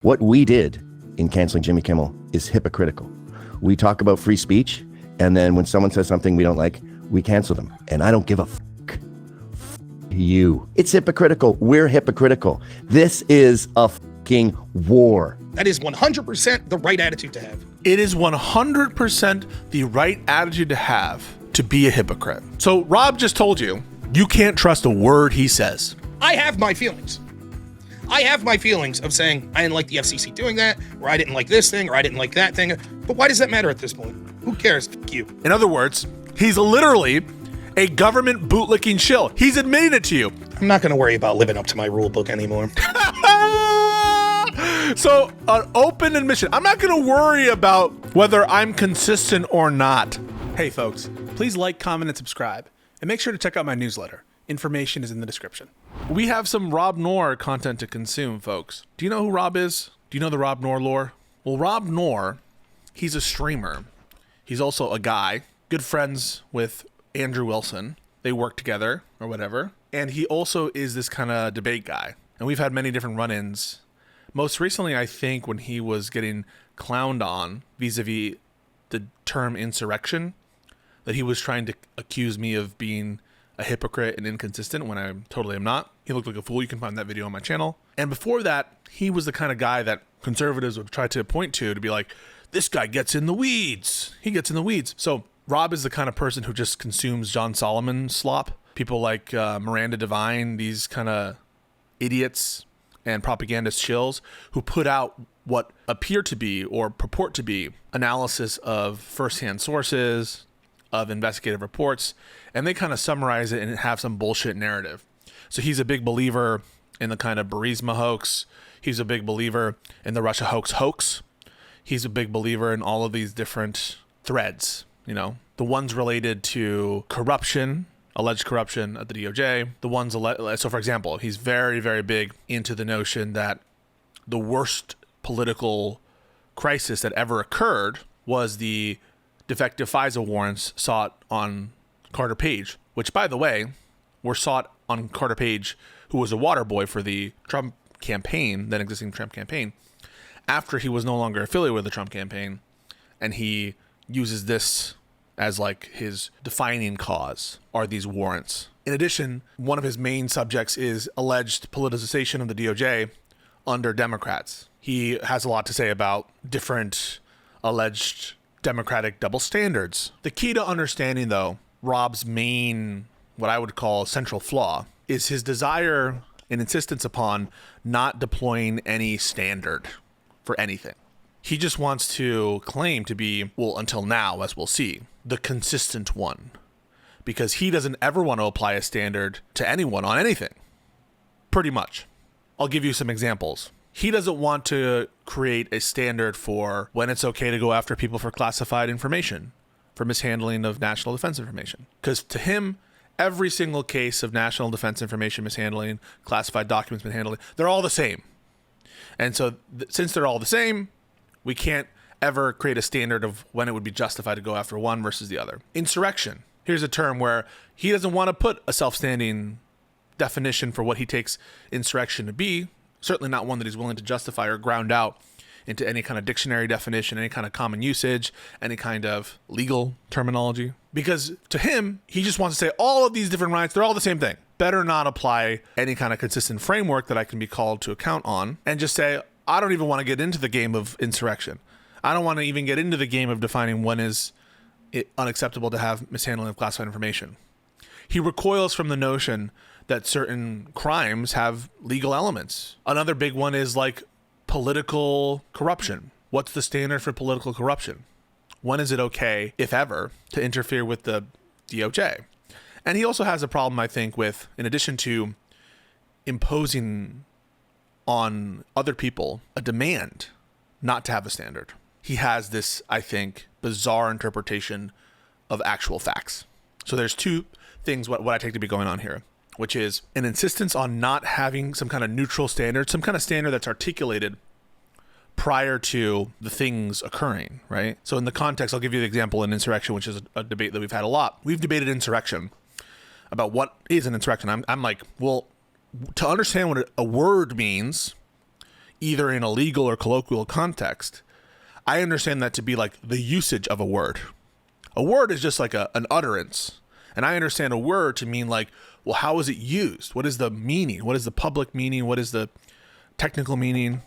What we did in canceling Jimmy Kimmel is hypocritical. We talk about free speech, and then when someone says something we don't like, we cancel them. And I don't give a fuck. You. It's hypocritical. We're hypocritical. This is a fucking war. That is 100% the right attitude to have. It is 100% the right attitude to have to be a hypocrite. So Rob just told you, you can't trust a word he says. I have my feelings. I have my feelings of saying I didn't like the FCC doing that, or I didn't like this thing, or I didn't like that thing. But why does that matter at this point? Who cares? Fuck you. In other words, he's literally a government bootlicking shill. He's admitting it to you. I'm not going to worry about living up to my rule book anymore. So, an open admission. I'm not going to worry about whether I'm consistent or not. Hey, folks, please like, comment, and subscribe. And make sure to check out my newsletter. Information is in the description. We have some Rob Noerr content to consume, folks. Do you know who Rob is? Do you know the Rob Noerr lore? Well, Rob Noerr, he's a streamer. He's also a guy, good friends with Andrew Wilson. They work together or whatever. And he also is this kind of debate guy. And we've had many different run-ins. Most recently, I think, when he was getting clowned on vis-a-vis the term insurrection, that he was trying to accuse me of being a hypocrite and inconsistent when I totally am not. He looked like a fool. You can find that video on my channel. And before that, he was the kind of guy that conservatives would try to point to be like, this guy gets in the weeds. He gets in the weeds. So Rob is the kind of person who just consumes John Solomon slop. People like Miranda Devine, these kind of idiots and propagandist shills who put out what appear to be or purport to be analysis of firsthand sources, of investigative reports, and they kind of summarize it and have some bullshit narrative. So he's a big believer in the kind of Burisma hoax. He's a big believer in the Russia hoax. He's a big believer in all of these different threads, you know, the ones related to corruption, alleged corruption at the DOJ, the ones, so for example, he's very, very big into the notion that the worst political crisis that ever occurred was the defective FISA warrants sought on Carter Page, which, by the way, were sought on Carter Page, who was a water boy for the Trump campaign, then existing Trump campaign, after he was no longer affiliated with the Trump campaign, and he uses this as like his defining cause are these warrants. In addition, one of his main subjects is alleged politicization of the DOJ under Democrats. He has a lot to say about different alleged Democratic double standards. The key to understanding, though, Rob's main, what I would call central flaw, is his desire and insistence upon not deploying any standard for anything. He just wants to claim to be, well, until now, as we'll see, the consistent one, because he doesn't ever want to apply a standard to anyone on anything. Pretty much. I'll give you some examples. He doesn't want to create a standard for when it's okay to go after people for classified information, for mishandling of national defense information. Because to him, every single case of national defense information mishandling, classified documents mishandling, they're all the same. And so since they're all the same, we can't ever create a standard of when it would be justified to go after one versus the other. Insurrection. Here's a term where he doesn't want to put a self-standing definition for what he takes insurrection to be. Certainly not one that he's willing to justify or ground out into any kind of dictionary definition, any kind of common usage, any kind of legal terminology. Because to him, he just wants to say all of these different rights, they're all the same thing. Better not apply any kind of consistent framework that I can be called to account on and just say, I don't even want to get into the game of insurrection. I don't want to even get into the game of defining when is it unacceptable to have mishandling of classified information. He recoils from the notion that certain crimes have legal elements. Another big one is like political corruption. What's the standard for political corruption? When is it okay, if ever, to interfere with the DOJ? And he also has a problem, I think, with, in addition to imposing on other people a demand not to have a standard, he has this, I think, bizarre interpretation of actual facts. So there's two things what I take to be going on here, which is an insistence on not having some kind of neutral standard, some kind of standard that's articulated prior to the things occurring, right? So in the context, I'll give you the example in insurrection, which is a debate that we've had a lot. We've debated insurrection about what is an insurrection. I'm like, well, to understand what a word means, either in a legal or colloquial context, I understand that to be like the usage of a word. A word is just like an utterance. And I understand a word to mean like, well, how is it used? What is the meaning? What is the public meaning? What is the technical meaning?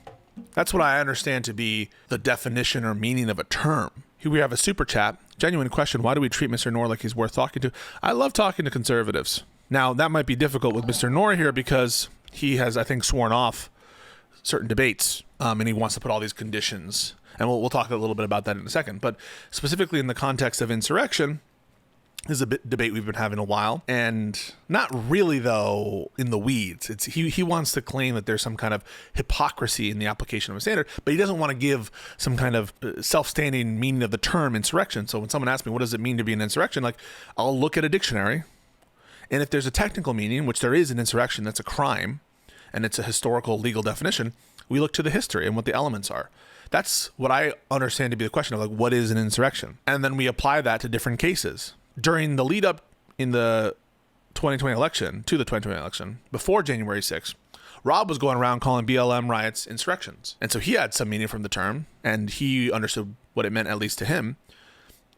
That's what I understand to be the definition or meaning of a term. Here we have a super chat. Genuine question. Why do we treat Mr. Noerr like he's worth talking to? I love talking to conservatives. Now, that might be difficult with Mr. Noerr here because he has, I think, sworn off certain debates, and he wants to put all these conditions. And we'll talk a little bit about that in a second. But specifically in the context of insurrection, this is a debate we've been having a while, and not really, though, in the weeds. It's he wants to claim that there's some kind of hypocrisy in the application of a standard, but he doesn't want to give some kind of self-standing meaning of the term insurrection. So when someone asks me, what does it mean to be an insurrection? Like, I'll look at a dictionary, and if there's a technical meaning, which there is an insurrection, that's a crime, and it's a historical legal definition, we look to the history and what the elements are. That's what I understand to be the question of, like, what is an insurrection? And then we apply that to different cases. During the lead up in the 2020 election, to the 2020 election, before January 6th, Rob was going around calling BLM riots insurrections. And so he had some meaning from the term, and he understood what it meant, at least to him.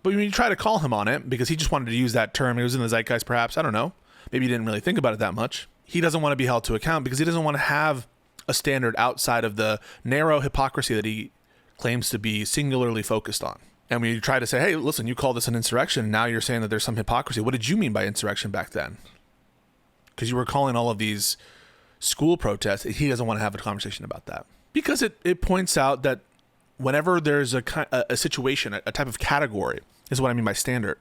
But when you try to call him on it, because he just wanted to use that term, it was in the zeitgeist perhaps, I don't know, maybe he didn't really think about it that much. He doesn't want to be held to account because he doesn't want to have a standard outside of the narrow hypocrisy that he claims to be singularly focused on. And when you try to say, hey, listen, you call this an insurrection, and now you're saying that there's some hypocrisy. What did you mean by insurrection back then? Because you were calling all of these school protests. He doesn't want to have a conversation about that. Because it points out that whenever there's a situation, a type of category, is what I mean by standard,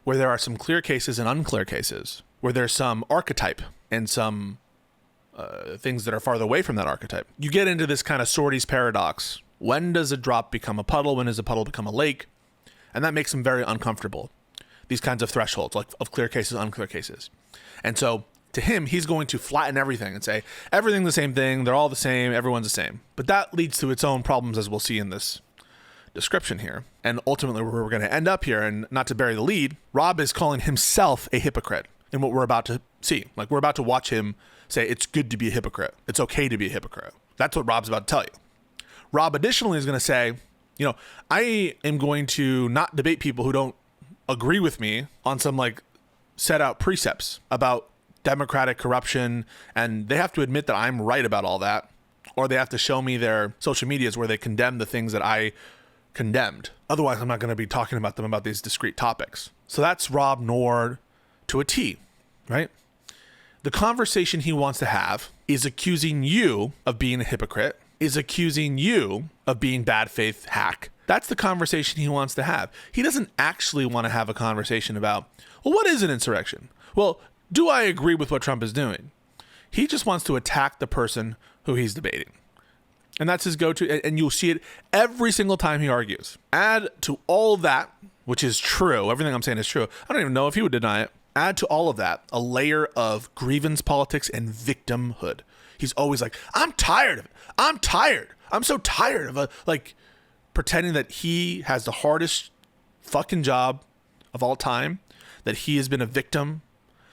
where there are some clear cases and unclear cases, where there's some archetype and some things that are farther away from that archetype, you get into this kind of Sorty's paradox. When does a drop become a puddle? When does a puddle become a lake? And that makes them very uncomfortable. These kinds of thresholds, like of clear cases, unclear cases. And so to him, he's going to flatten everything and say, everything's the same thing. They're all the same. Everyone's the same. But that leads to its own problems, as we'll see in this description here. And ultimately, where we're going to end up here, and not to bury the lead, Rob is calling himself a hypocrite in what we're about to see. Like, we're about to watch him say, it's good to be a hypocrite. It's okay to be a hypocrite. That's what Rob's about to tell you. Rob additionally is going to say, I am going to not debate people who don't agree with me on some like set out precepts about democratic corruption, and they have to admit that I'm right about all that, or they have to show me their social medias where they condemn the things that I condemned. Otherwise, I'm not going to be talking about them about these discrete topics. So that's Rob Noerr to a T, right? The conversation he wants to have is accusing you of being a hypocrite, is accusing you of being bad faith hack. That's the conversation he wants to have. He doesn't actually want to have a conversation about, well, what is an insurrection? Well, do I agree with what Trump is doing? He just wants to attack the person who he's debating. And that's his go-to, and you'll see it every single time he argues. Add to all of that, which is true, everything I'm saying is true. I don't even know if he would deny it. Add to all of that a layer of grievance politics and victimhood. He's always like, I'm tired of it. I'm tired. I'm so tired of pretending that he has the hardest fucking job of all time, that he has been a victim,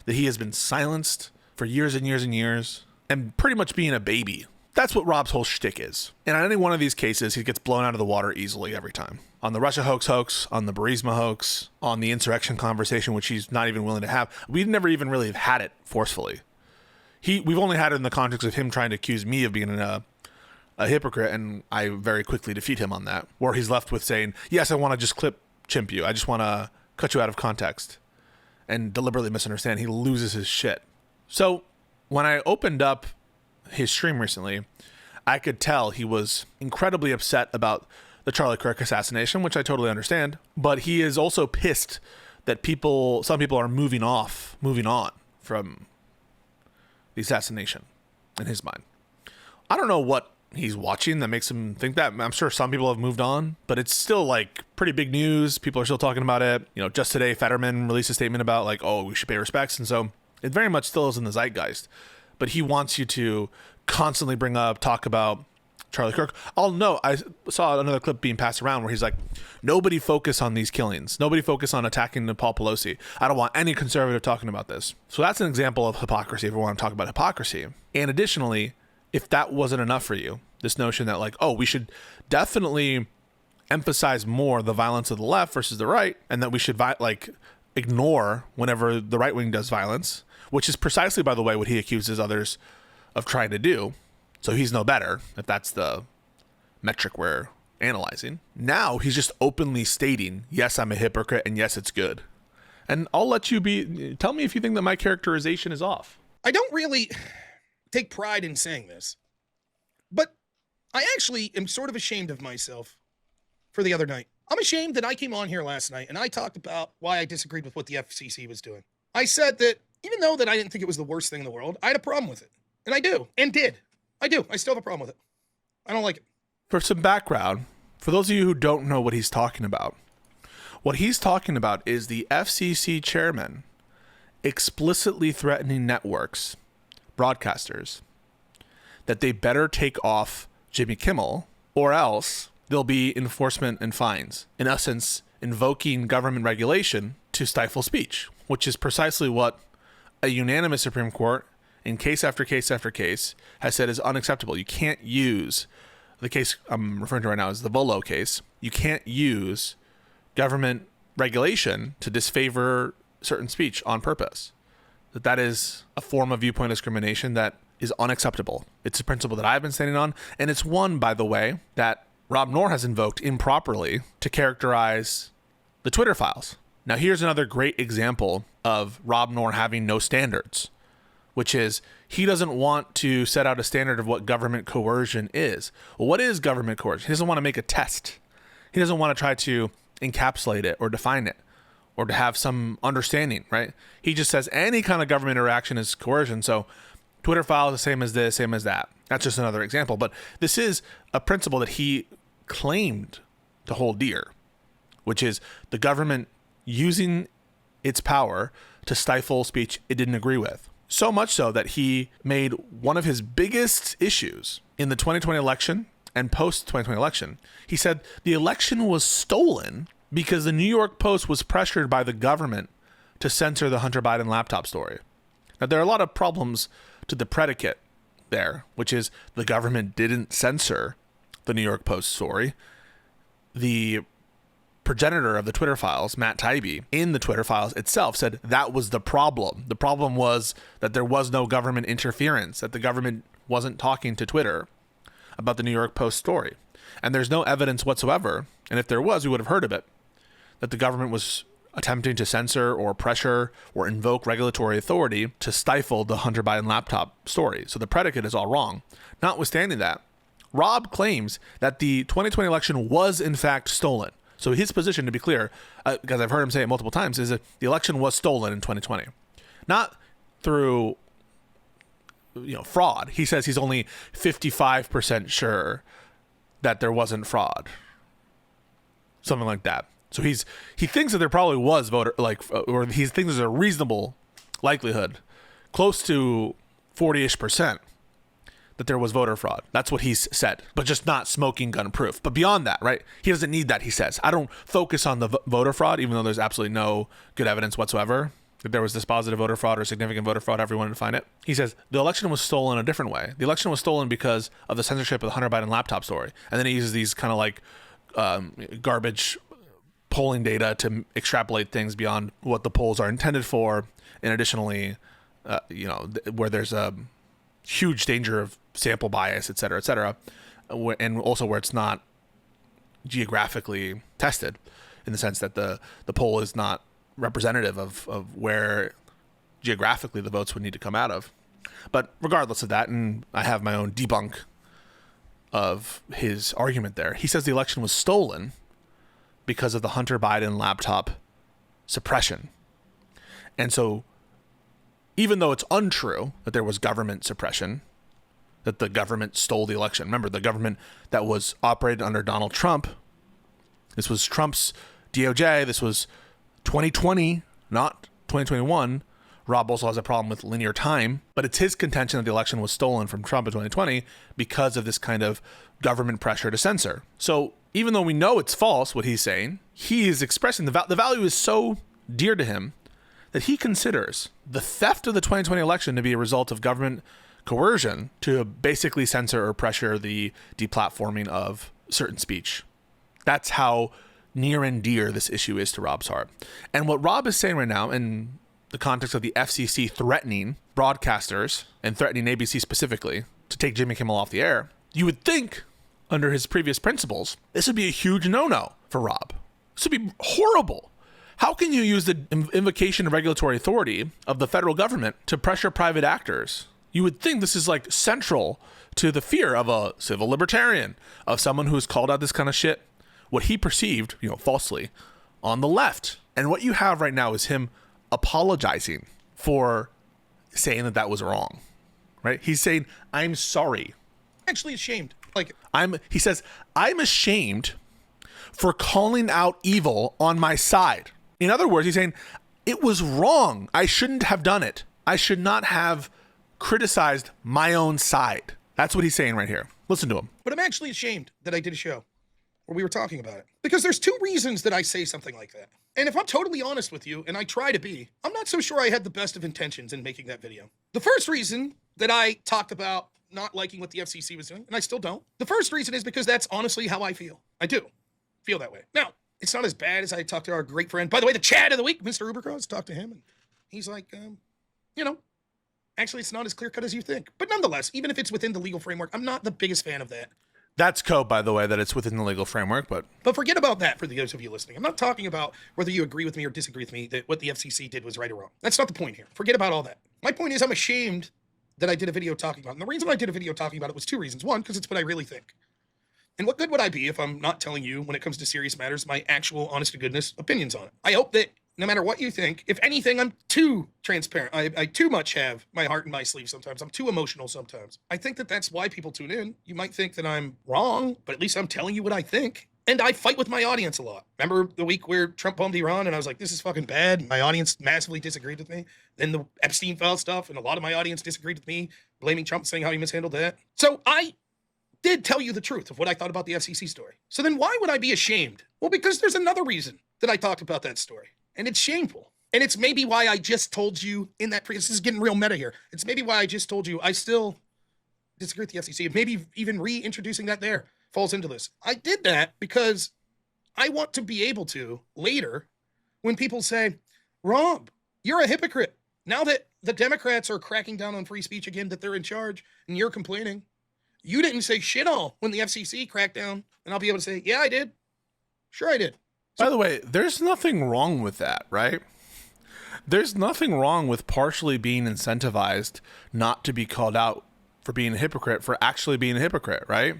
that he has been silenced for years and years and years, and pretty much being a baby. That's what Rob's whole shtick is. And on any one of these cases, he gets blown out of the water easily every time. On the Russia hoax, on the Burisma hoax, on the insurrection conversation, which he's not even willing to have. We've never even really had it forcefully. We've only had it in the context of him trying to accuse me of being a hypocrite, and I very quickly defeat him on that, where he's left with saying, yes, I want to just chimp you. I just want to cut you out of context and deliberately misunderstand. He loses his shit. So when I opened up his stream recently, I could tell he was incredibly upset about the Charlie Kirk assassination, which I totally understand. But he is also pissed that some people are moving on from the assassination in his mind. I don't know what he's watching that makes him think that. I'm sure some people have moved on, but it's still like pretty big news. People are still talking about it. Just today, Fetterman released a statement about we should pay respects. And so it very much still is in the zeitgeist. But he wants you to constantly talk about Charlie Kirk. I saw another clip being passed around where he's like, nobody focus on these killings. Nobody focus on attacking Paul Pelosi. I don't want any conservative talking about this. So that's an example of hypocrisy if we want to talk about hypocrisy. And additionally, if that wasn't enough for you, this notion that like, oh, we should definitely emphasize more the violence of the left versus the right, and that we should ignore whenever the right wing does violence, which is precisely, by the way, what he accuses others of trying to do. So he's no better, if that's the metric we're analyzing. Now he's just openly stating, yes, I'm a hypocrite, and yes, it's good. And I'll let you tell me if you think that my characterization is off. I don't really take pride in saying this, but I actually am sort of ashamed of myself for the other night. I'm ashamed that I came on here last night and I talked about why I disagreed with what the FCC was doing. I said that even though that I didn't think it was the worst thing in the world, I had a problem with it. And I do, and did. I do. I still have a problem with it. I don't like it. For some background, for those of you who don't know what he's talking about, what he's talking about is the FCC chairman explicitly threatening networks, broadcasters, that they better take off Jimmy Kimmel or else there'll be enforcement and fines. In essence, invoking government regulation to stifle speech, which is precisely what a unanimous Supreme Court in case after case after case has said is unacceptable. You can't use, the case I'm referring to right now is the Volo case. You can't use government regulation to disfavor certain speech on purpose. That is a form of viewpoint discrimination that is unacceptable. It's a principle that I've been standing on, and it's one, by the way, that Rob Noerr has invoked improperly to characterize the Twitter files. Now, here's another great example of Rob Noerr having no standards, which is he doesn't want to set out a standard of what government coercion is. Well, what is government coercion? He doesn't want to make a test. He doesn't want to try to encapsulate it or define it or to have some understanding, right? He just says any kind of government interaction is coercion. So Twitter files the same as this, same as that. That's just another example. But this is a principle that he claimed to hold dear, which is the government using its power to stifle speech it didn't agree with. So much so that he made one of his biggest issues in the 2020 election and post-2020 election. He said the election was stolen because the New York Post was pressured by the government to censor the Hunter Biden laptop story. Now, there are a lot of problems to the predicate there, which is the government didn't censor the New York Post story. The progenitor of the Twitter files, Matt Taibbi, in the Twitter files itself said that was the problem. The problem was that there was no government interference, that the government wasn't talking to Twitter about the New York Post story. And there's no evidence whatsoever, and if there was, we would have heard of it, that the government was attempting to censor or pressure or invoke regulatory authority to stifle the Hunter Biden laptop story. So the predicate is all wrong. Notwithstanding that, Rob claims that the 2020 election was in fact stolen. So his position, to be clear, because I've heard him say it multiple times, is that the election was stolen in 2020. Not through fraud. He says he's only 55% sure that there wasn't fraud. Something like that. So he thinks that there probably was or he thinks there's a reasonable likelihood, close to 40-ish%, that there was voter fraud. That's what he's said, but just not smoking gun proof. But beyond that, right? He doesn't need that, he says. I don't focus on the voter fraud, even though there's absolutely no good evidence whatsoever that there was dispositive voter fraud or significant voter fraud, however you want to define it. He says the election was stolen a different way. The election was stolen because of the censorship of the Hunter Biden laptop story. And then he uses these kind of garbage polling data to extrapolate things beyond what the polls are intended for. And additionally, where there's a huge danger of sample bias, et cetera, and also where it's not geographically tested in the sense that the poll is not representative of where geographically the votes would need to come out of. But regardless of that, and I have my own debunk of his argument there, he says the election was stolen because of the Hunter Biden laptop suppression. And so even though it's untrue that there was government suppression, that the government stole the election. Remember, the government that was operated under Donald Trump, this was Trump's DOJ, this was 2020, not 2021. Rob also has a problem with linear time, but it's his contention that the election was stolen from Trump in 2020 because of this kind of government pressure to censor. So even though we know it's false, what he's saying, he is expressing the value is so dear to him that he considers the theft of the 2020 election to be a result of government coercion to basically censor or pressure the deplatforming of certain speech. That's how near and dear this issue is to Rob's heart. And what Rob is saying right now, in the context of the FCC threatening broadcasters and threatening ABC specifically to take Jimmy Kimmel off the air, you would think, under his previous principles, this would be a huge no-no for Rob. This would be horrible. How can you use the invocation of regulatory authority of the federal government to pressure private actors? You would think this is like central to the fear of a civil libertarian, of someone who's called out this kind of shit, what he perceived, falsely, on the left. And what you have right now is him apologizing for saying that that was wrong, right? He's saying, I'm sorry. Actually ashamed. He says, I'm ashamed for calling out evil on my side. In other words, he's saying, it was wrong. I shouldn't have done it. I should not have criticized my own side. That's what he's saying right here. Listen to him. But I'm actually ashamed that I did a show where we were talking about it. Because there's two reasons that I say something like that. And if I'm totally honest with you, and I try to be, I'm not so sure I had the best of intentions in making that video. The first reason that I talked about not liking what the FCC was doing, and I still don't. The first reason is because that's honestly how I feel. I do feel that way. Now, it's not as bad as I talked to our great friend, by the way, the Chad of the week, Mr. Ubercross, talked to him, and he's like, actually, it's not as clear-cut as you think. But nonetheless, even if it's within the legal framework, I'm not the biggest fan of that. That's code, by the way, that it's within the legal framework, but forget about that for those of you listening. I'm not talking about whether you agree with me or disagree with me that what the FCC did was right or wrong. That's not the point here. Forget about all that. My point is I'm ashamed that I did a video talking about it. And the reason I did a video talking about it was two reasons. One, because it's what I really think. And what good would I be if I'm not telling you, when it comes to serious matters, my actual, honest to goodness opinions on it? I hope that no matter what you think, if anything, I'm too transparent. I too much have my heart in my sleeve sometimes. I'm too emotional sometimes. I think that that's why people tune in. You might think that I'm wrong, but at least I'm telling you what I think. And I fight with my audience a lot. Remember the week where Trump bombed Iran and I was like, this is fucking bad. My audience massively disagreed with me. Then the Epstein file stuff, and a lot of my audience disagreed with me, blaming Trump, saying how he mishandled that. So I did tell you the truth of what I thought about the FCC story. So then why would I be ashamed? Well, because there's another reason that I talked about that story. And it's shameful. And it's maybe why I just told you in that this is getting real meta here. It's maybe why I just told you I still disagree with the FCC. Maybe even reintroducing that there falls into this. I did that because I want to be able to later, when people say, Rob, you're a hypocrite. Now that the Democrats are cracking down on free speech again, that they're in charge and you're complaining, you didn't say shit all when the FCC cracked down. And I'll be able to say, yeah, I did. Sure, I did. By the way, there's nothing wrong with that, right? There's nothing wrong with partially being incentivized not to be called out for being a hypocrite, for actually being a hypocrite, right?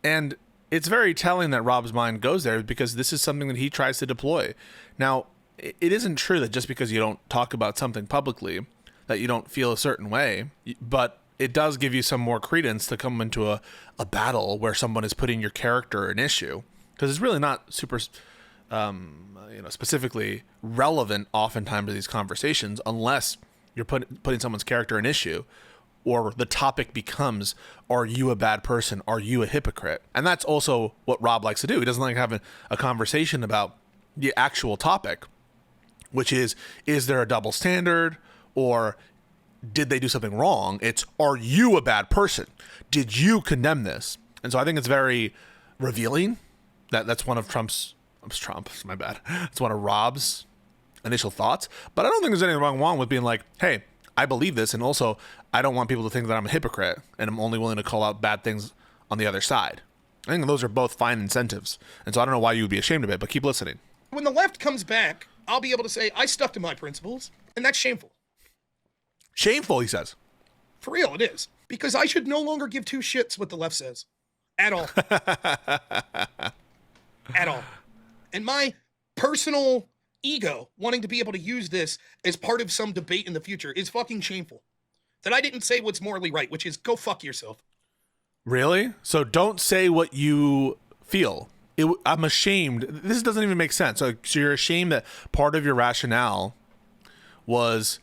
And it's very telling that Rob's mind goes there because this is something that he tries to deploy. Now, it isn't true that just because you don't talk about something publicly that you don't feel a certain way, but it does give you some more credence to come into a battle where someone is putting your character in issue. Because it's really not super, specifically relevant oftentimes to these conversations unless you're putting someone's character in issue, or the topic becomes, are you a bad person? Are you a hypocrite? And that's also what Rob likes to do. He doesn't like having a conversation about the actual topic, which is there a double standard, or did they do something wrong? It's, are you a bad person? Did you condemn this? And so I think it's very revealing. That's one of my bad. It's one of Rob's initial thoughts. But I don't think there's anything wrong with being like, hey, I believe this, and also I don't want people to think that I'm a hypocrite, and I'm only willing to call out bad things on the other side. I think those are both fine incentives. And so I don't know why you would be ashamed of it, but keep listening. When the left comes back, I'll be able to say, I stuck to my principles, and that's shameful. Shameful, he says. For real, it is. Because I should no longer give two shits what the left says. At all. At all. And my personal ego wanting to be able to use this as part of some debate in the future is fucking shameful. That I didn't say what's morally right, which is go fuck yourself. Really? So don't say what you feel. I'm ashamed. This doesn't even make sense. So you're ashamed that part of your rationale was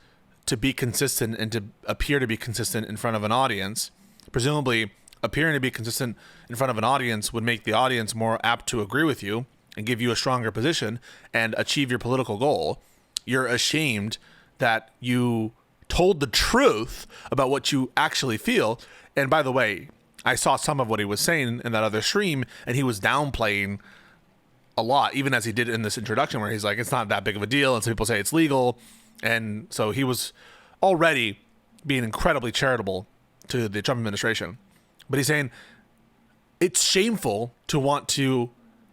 to be consistent and to appear to be consistent in front of an audience. Presumably, appearing to be consistent in front of an audience would make the audience more apt to agree with you and give you a stronger position and achieve your political goal. You're ashamed that you told the truth about what you actually feel. And by the way, I saw some of what he was saying in that other stream, and he was downplaying a lot, even as he did in this introduction where he's like, it's not that big of a deal, and some people say it's legal. And so he was already being incredibly charitable to the Trump administration. But he's saying it's shameful to want to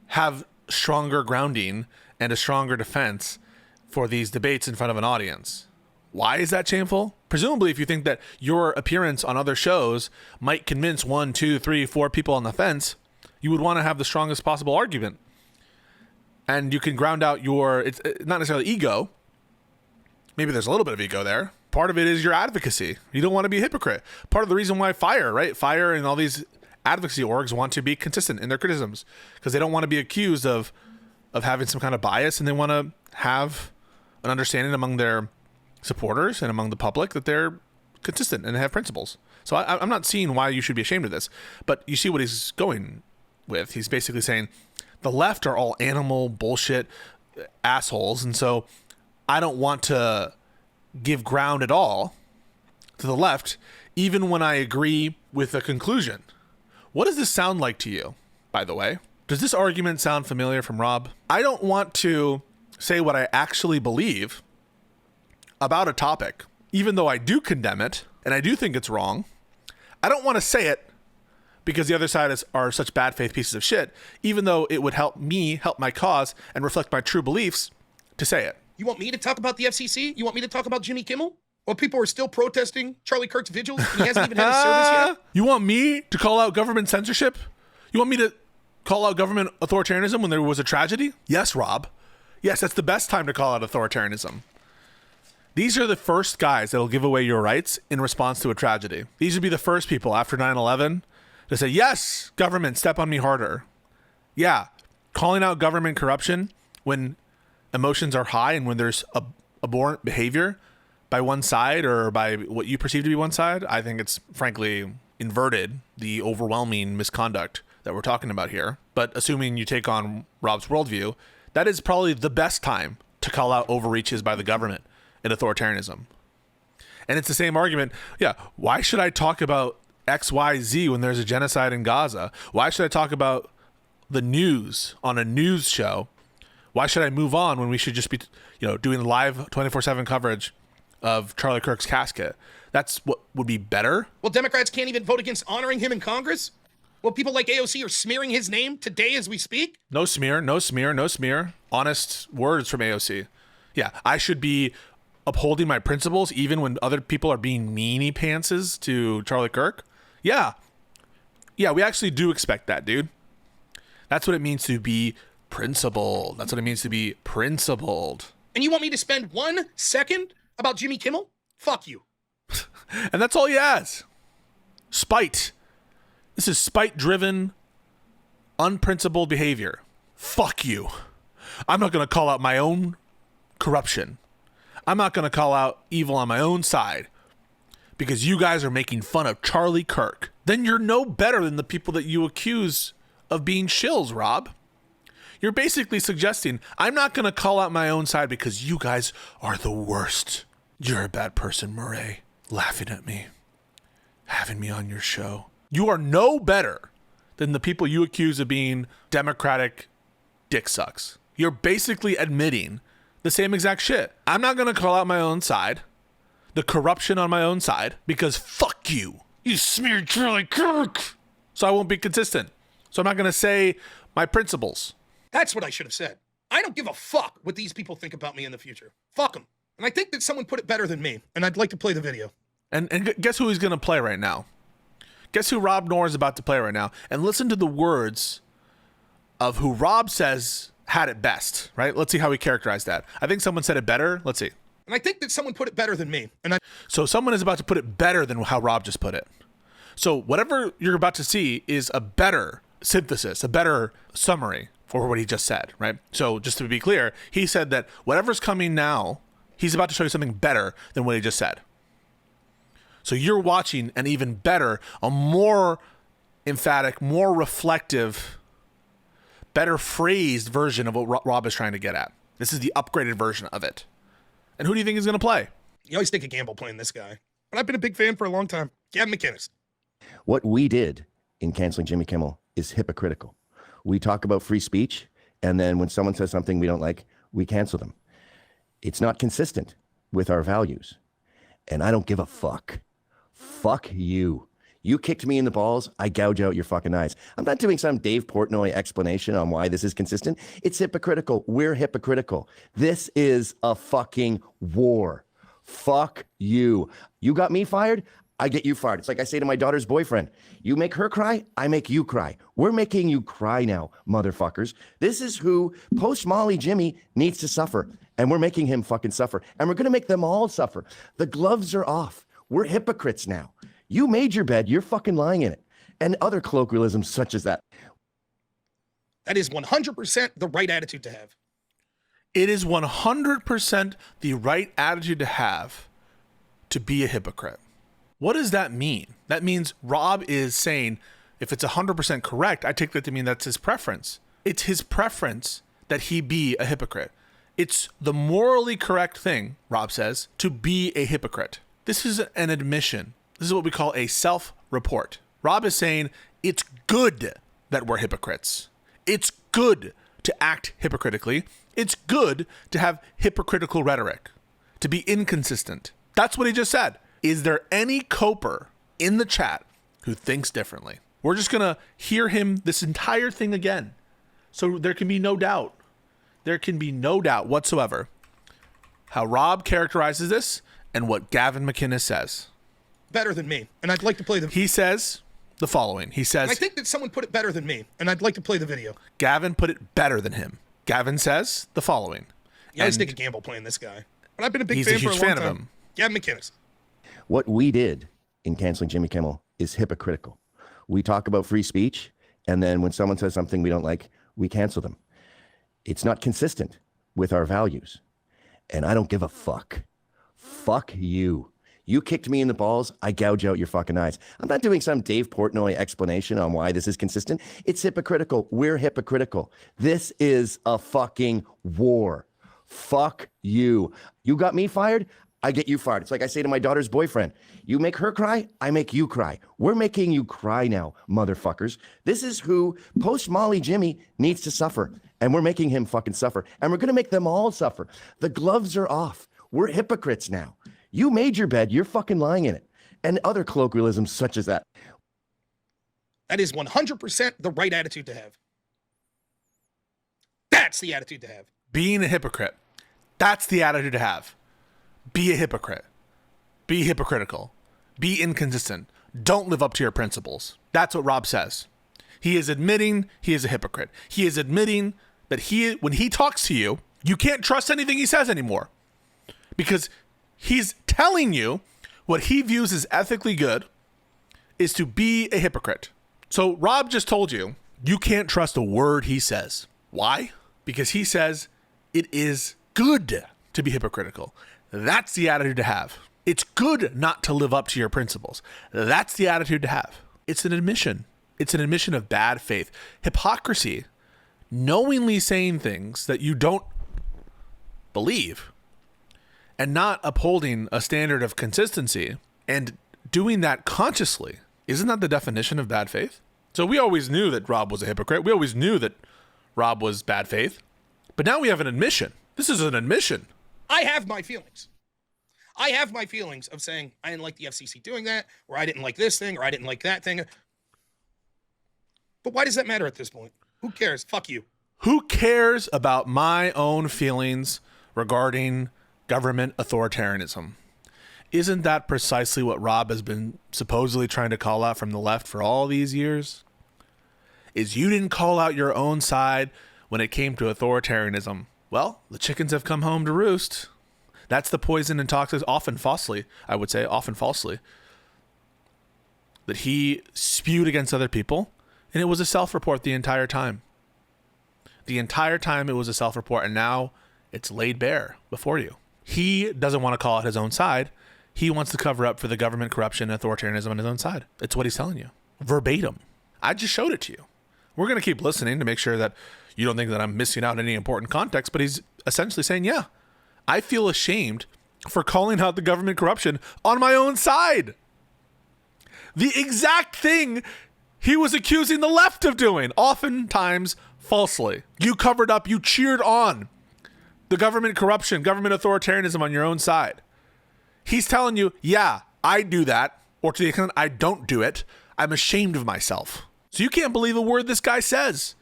have stronger grounding and a stronger defense for these debates in front of an audience. Why is that shameful? Presumably, if you think that your appearance on other shows might convince 1, 2, 3, 4 people on the fence, you would want to have the strongest possible argument. And you can ground out it's not necessarily ego. Maybe there's a little bit of ego there. Part of it is your advocacy. You don't want to be a hypocrite. Part of the reason why Fire and all these advocacy orgs want to be consistent in their criticisms, because they don't want to be accused of having some kind of bias, and they want to have an understanding among their supporters and among the public that they're consistent and have principles. So I'm not seeing why you should be ashamed of this, but you see what he's going with. He's basically saying the left are all animal bullshit assholes, and so I don't want to give ground at all to the left, even when I agree with the conclusion. What does this sound like to you, by the way? Does this argument sound familiar from Rob? I don't want to say what I actually believe about a topic, even though I do condemn it and I do think it's wrong. I don't want to say it because the other side are such bad faith pieces of shit, even though it would help my cause and reflect my true beliefs to say it. You want me to talk about the FCC? You want me to talk about Jimmy Kimmel? While people are still protesting Charlie Kirk's vigils and he hasn't even had his service yet? You want me to call out government censorship? You want me to call out government authoritarianism when there was a tragedy? Yes, Rob. Yes, that's the best time to call out authoritarianism. These are the first guys that'll give away your rights in response to a tragedy. These would be the first people after 9/11 to say, yes, government, step on me harder. Yeah, calling out government corruption when emotions are high and when there's abhorrent behavior by one side or by what you perceive to be one side, I think it's frankly inverted the overwhelming misconduct that we're talking about here. But assuming you take on Rob's worldview, that is probably the best time to call out overreaches by the government and authoritarianism. And it's the same argument. Yeah, why should I talk about XYZ when there's a genocide in Gaza? Why should I talk about the news on a news show? Why should I move on when we should just be, doing live 24/7 coverage of Charlie Kirk's casket? That's what would be better. Well, Democrats can't even vote against honoring him in Congress? Well, people like AOC are smearing his name today as we speak? No smear, no smear, no smear. Honest words from AOC. Yeah, I should be upholding my principles even when other people are being meanie pantses to Charlie Kirk. Yeah, we actually do expect that, dude. That's what it means to be principled. That's what it means to be principled. And you want me to spend 1 second about Jimmy Kimmel? Fuck you. And that's all he has. Spite. This is spite-driven, unprincipled behavior. Fuck you. I'm not going to call out my own corruption. I'm not going to call out evil on my own side because you guys are making fun of Charlie Kirk. Then you're no better than the people that you accuse of being shills, Rob. You're basically suggesting I'm not going to call out my own side because you guys are the worst. You're a bad person, Murray, laughing at me, having me on your show. You are no better than the people you accuse of being Democratic dick sucks. You're basically admitting the same exact shit. I'm not going to call out my own side, the corruption on my own side, because fuck you. You smeared Charlie Kirk. So I won't be consistent. So I'm not going to say my principles. That's what I should have said. I don't give a fuck what these people think about me in the future. Fuck them. And I think that someone put it better than me, and I'd like to play the video. And guess who he's going to play right now? Guess who Rob Noerr is about to play right now? And listen to the words of who Rob says had it best, right? Let's see how he characterized that. I think someone said it better. Let's see. And I think that someone put it better than me. So someone is about to put it better than how Rob just put it. So whatever you're about to see is a better synthesis, a better summary for what he just said, right? So just to be clear, he said that whatever's coming now, he's about to show you something better than what he just said. So you're watching an even better, a more emphatic, more reflective, better phrased version of what Rob is trying to get at. This is the upgraded version of it. And who do you think is going to play? You always take a gamble playing this guy. But I've been a big fan for a long time. Gavin McInnes. What we did in canceling Jimmy Kimmel is hypocritical. We talk about free speech, and then when someone says something we don't like, we cancel them. It's not consistent with our values. And I don't give a fuck. Fuck you. You kicked me in the balls, I gouge out your fucking eyes. I'm not doing some Dave Portnoy explanation on why this is consistent. It's hypocritical. We're hypocritical. This is a fucking war. Fuck you. You got me fired, I get you fired. It's like I say to my daughter's boyfriend, you make her cry, I make you cry. We're making you cry now, motherfuckers. This is who post-Molly Jimmy needs to suffer. And we're making him fucking suffer. And we're going to make them all suffer. The gloves are off. We're hypocrites now. You made your bed, you're fucking lying in it. And other colloquialisms such as that. That is 100% the right attitude to have. It is 100% the right attitude to have to be a hypocrite. What does that mean? That means Rob is saying, if it's 100% correct, I take that to mean that's his preference. It's his preference that he be a hypocrite. It's the morally correct thing, Rob says, to be a hypocrite. This is an admission. This is what we call a self-report. Rob is saying it's good that we're hypocrites. It's good to act hypocritically. It's good to have hypocritical rhetoric, to be inconsistent. That's what he just said. Is there any coper in the chat who thinks differently? We're just going to hear him this entire thing again. So there can be no doubt. There can be no doubt whatsoever how Rob characterizes this and what Gavin McInnes says. Better than me. And I'd like to play the... He says the following. He says... I think that someone put it better than me. And I'd like to play the video. Gavin put it better than him. Gavin says the following. You always take a gamble playing this guy. But I've been a big He's fan a huge for a long fan time. of him. Gavin McInnes. What we did in canceling Jimmy Kimmel is hypocritical. We talk about free speech, and then when someone says something we don't like, we cancel them. It's not consistent with our values. And I don't give a fuck. Fuck you. You kicked me in the balls, I gouge out your fucking eyes. I'm not doing some Dave Portnoy explanation on why this is consistent. It's hypocritical. We're hypocritical. This is a fucking war. Fuck you. You got me fired, I get you fired. It's like I say to my daughter's boyfriend, you make her cry, I make you cry. We're making you cry now, motherfuckers. This is who post-Molly Jimmy needs to suffer. And we're making him fucking suffer. And we're going to make them all suffer. The gloves are off. We're hypocrites now. You made your bed, you're fucking lying in it. And other colloquialisms such as that. That is 100% the right attitude to have. That's the attitude to have. Being a hypocrite. That's the attitude to have. Be a hypocrite. Be hypocritical. Be inconsistent. Don't live up to your principles. That's what Rob says. He is admitting he is a hypocrite. He is admitting that when he talks to you, you can't trust anything he says anymore. Because he's telling you what he views as ethically good is to be a hypocrite. So Rob just told you, you can't trust a word he says. Why? Because he says it is good to be hypocritical. That's the attitude to have. It's good not to live up to your principles. That's the attitude to have. It's an admission. It's an admission of bad faith. Hypocrisy, knowingly saying things that you don't believe and not upholding a standard of consistency and doing that consciously. Isn't that the definition of bad faith? So we always knew that Rob was a hypocrite. We always knew that Rob was bad faith. But now we have an admission. This is an admission. I have my feelings. I have my feelings of saying I didn't like the FCC doing that, or I didn't like this thing, or I didn't like that thing. But why does that matter at this point? Who cares? Fuck you. Who cares about my own feelings regarding government authoritarianism? Isn't that precisely what Rob has been supposedly trying to call out from the left for all these years? Is you didn't call out your own side when it came to authoritarianism. Well, the chickens have come home to roost. That's the poison and toxins, often falsely, I would say, often falsely, that he spewed against other people. And it was a self-report the entire time. The entire time it was a self-report, and now it's laid bare before you. He doesn't want to call out his own side. He wants to cover up for the government corruption and authoritarianism on his own side. It's what he's telling you. Verbatim. I just showed it to you. We're going to keep listening to make sure that you don't think that I'm missing out on any important context, but he's essentially saying, yeah, I feel ashamed for calling out the government corruption on my own side. The exact thing he was accusing the left of doing, oftentimes falsely. You covered up, you cheered on the government corruption, government authoritarianism on your own side. He's telling you, yeah, I do that, or to the extent I don't do it, I'm ashamed of myself. So you can't believe a word this guy says.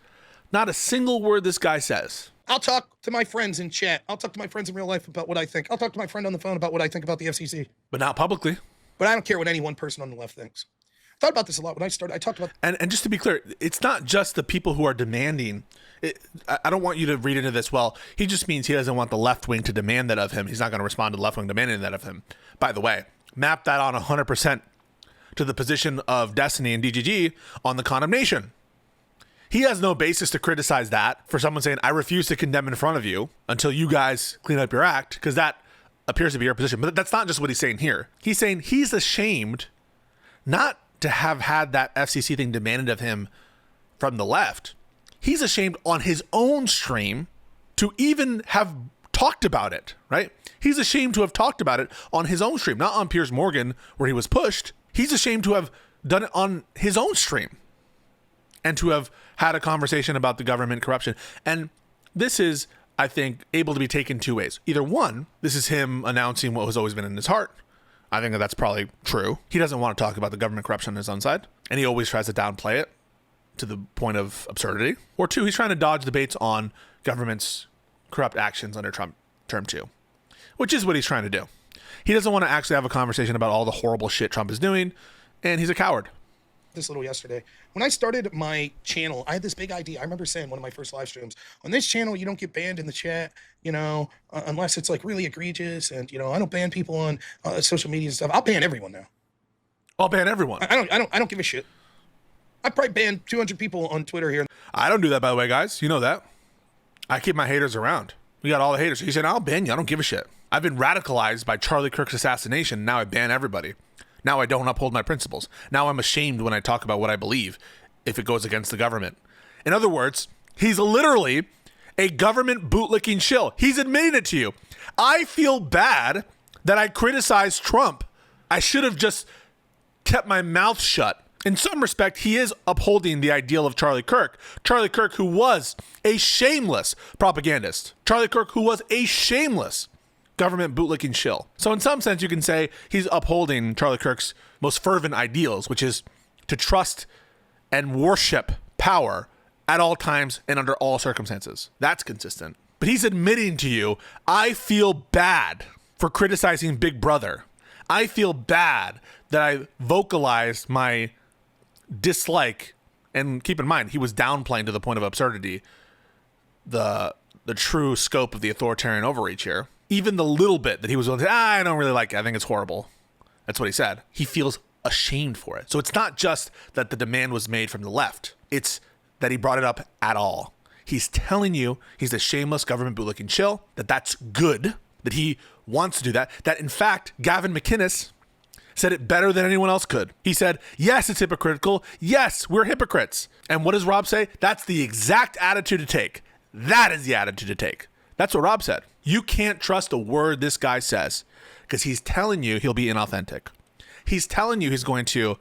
Not a single word this guy says. I'll talk to my friends in chat. I'll talk to my friends in real life about what I think. I'll talk to my friend on the phone about what I think about the FCC. But not publicly. But I don't care what any one person on the left thinks. I thought about this a lot when I started. I talked about... And just to be clear, it's not just the people who are demanding it. I don't want you to read into this, well, he just means he doesn't want the left wing to demand that of him. He's not going to respond to the left wing demanding that of him. By the way, map that on 100% to the position of Destiny and DGG on the condemnation. He has no basis to criticize that for someone saying, I refuse to condemn in front of you until you guys clean up your act, because that appears to be your position. But that's not just what he's saying here. He's saying he's ashamed not to have had that FCC thing demanded of him from the left. He's ashamed on his own stream to even have talked about it, right? He's ashamed to have talked about it on his own stream, not on Piers Morgan where he was pushed. He's ashamed to have done it on his own stream and to have had a conversation about the government corruption. And this is, I think, able to be taken two ways. Either one, this is him announcing what has always been in his heart. I think that's probably true. He doesn't want to talk about the government corruption on his own side, and he always tries to downplay it to the point of absurdity. Or two, he's trying to dodge debates on government's corrupt actions under Trump term 2, which is what he's trying to do. He doesn't want to actually have a conversation about all the horrible shit Trump is doing, and he's a coward. This little yesterday. When I started my channel, I had this big idea. I remember saying one of my first live streams, on this channel, you don't get banned in the chat, unless it's like really egregious. And, I don't ban people on social media and stuff. I'll ban everyone now. I'll ban everyone. I don't give a shit. I probably banned 200 people on Twitter here. I don't do that, by the way, guys. You know that. I keep my haters around. We got all the haters. He said, I'll ban you. I don't give a shit. I've been radicalized by Charlie Kirk's assassination. Now I ban everybody. Now I don't uphold my principles. Now I'm ashamed when I talk about what I believe if it goes against the government. In other words, he's literally a government bootlicking shill. He's admitting it to you. I feel bad that I criticized Trump. I should have just kept my mouth shut. In some respect, he is upholding the ideal of Charlie Kirk. Charlie Kirk, who was a shameless propagandist. Charlie Kirk, who was a shameless government bootlicking shill. So in some sense, you can say he's upholding Charlie Kirk's most fervent ideals, which is to trust and worship power at all times and under all circumstances. That's consistent. But he's admitting to you, I feel bad for criticizing Big Brother. I feel bad that I vocalized my dislike, and keep in mind, he was downplaying to the point of absurdity the true scope of the authoritarian overreach here. Even the little bit that he was willing to say, I don't really like it. I think it's horrible. That's what he said. He feels ashamed for it. So it's not just that the demand was made from the left. It's that he brought it up at all. He's telling you he's a shameless government bootlicking shill, that's good, that he wants to do that in fact, Gavin McInnes said it better than anyone else could. He said, yes, it's hypocritical. Yes, we're hypocrites. And what does Rob say? That's the exact attitude to take. That is the attitude to take. That's what Rob said. You can't trust a word this guy says because he's telling you he'll be inauthentic. He's telling you he's going to,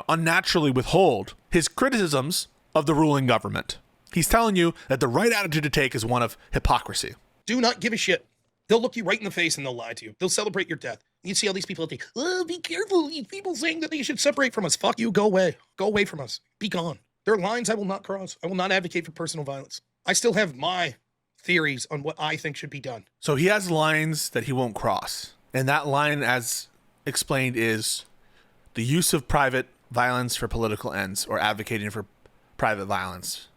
unnaturally withhold his criticisms of the ruling government. He's telling you that the right attitude to take is one of hypocrisy. Do not give a shit. They'll look you right in the face and they'll lie to you. They'll celebrate your death. You see all these people think, oh, be careful. These people saying that they should separate from us. Fuck you. Go away. Go away from us. Be gone. There are lines I will not cross. I will not advocate for personal violence. I still have my theories on what I think should be done. So he has lines that he won't cross. And that line, as explained, is the use of private violence for political ends, or advocating for private violence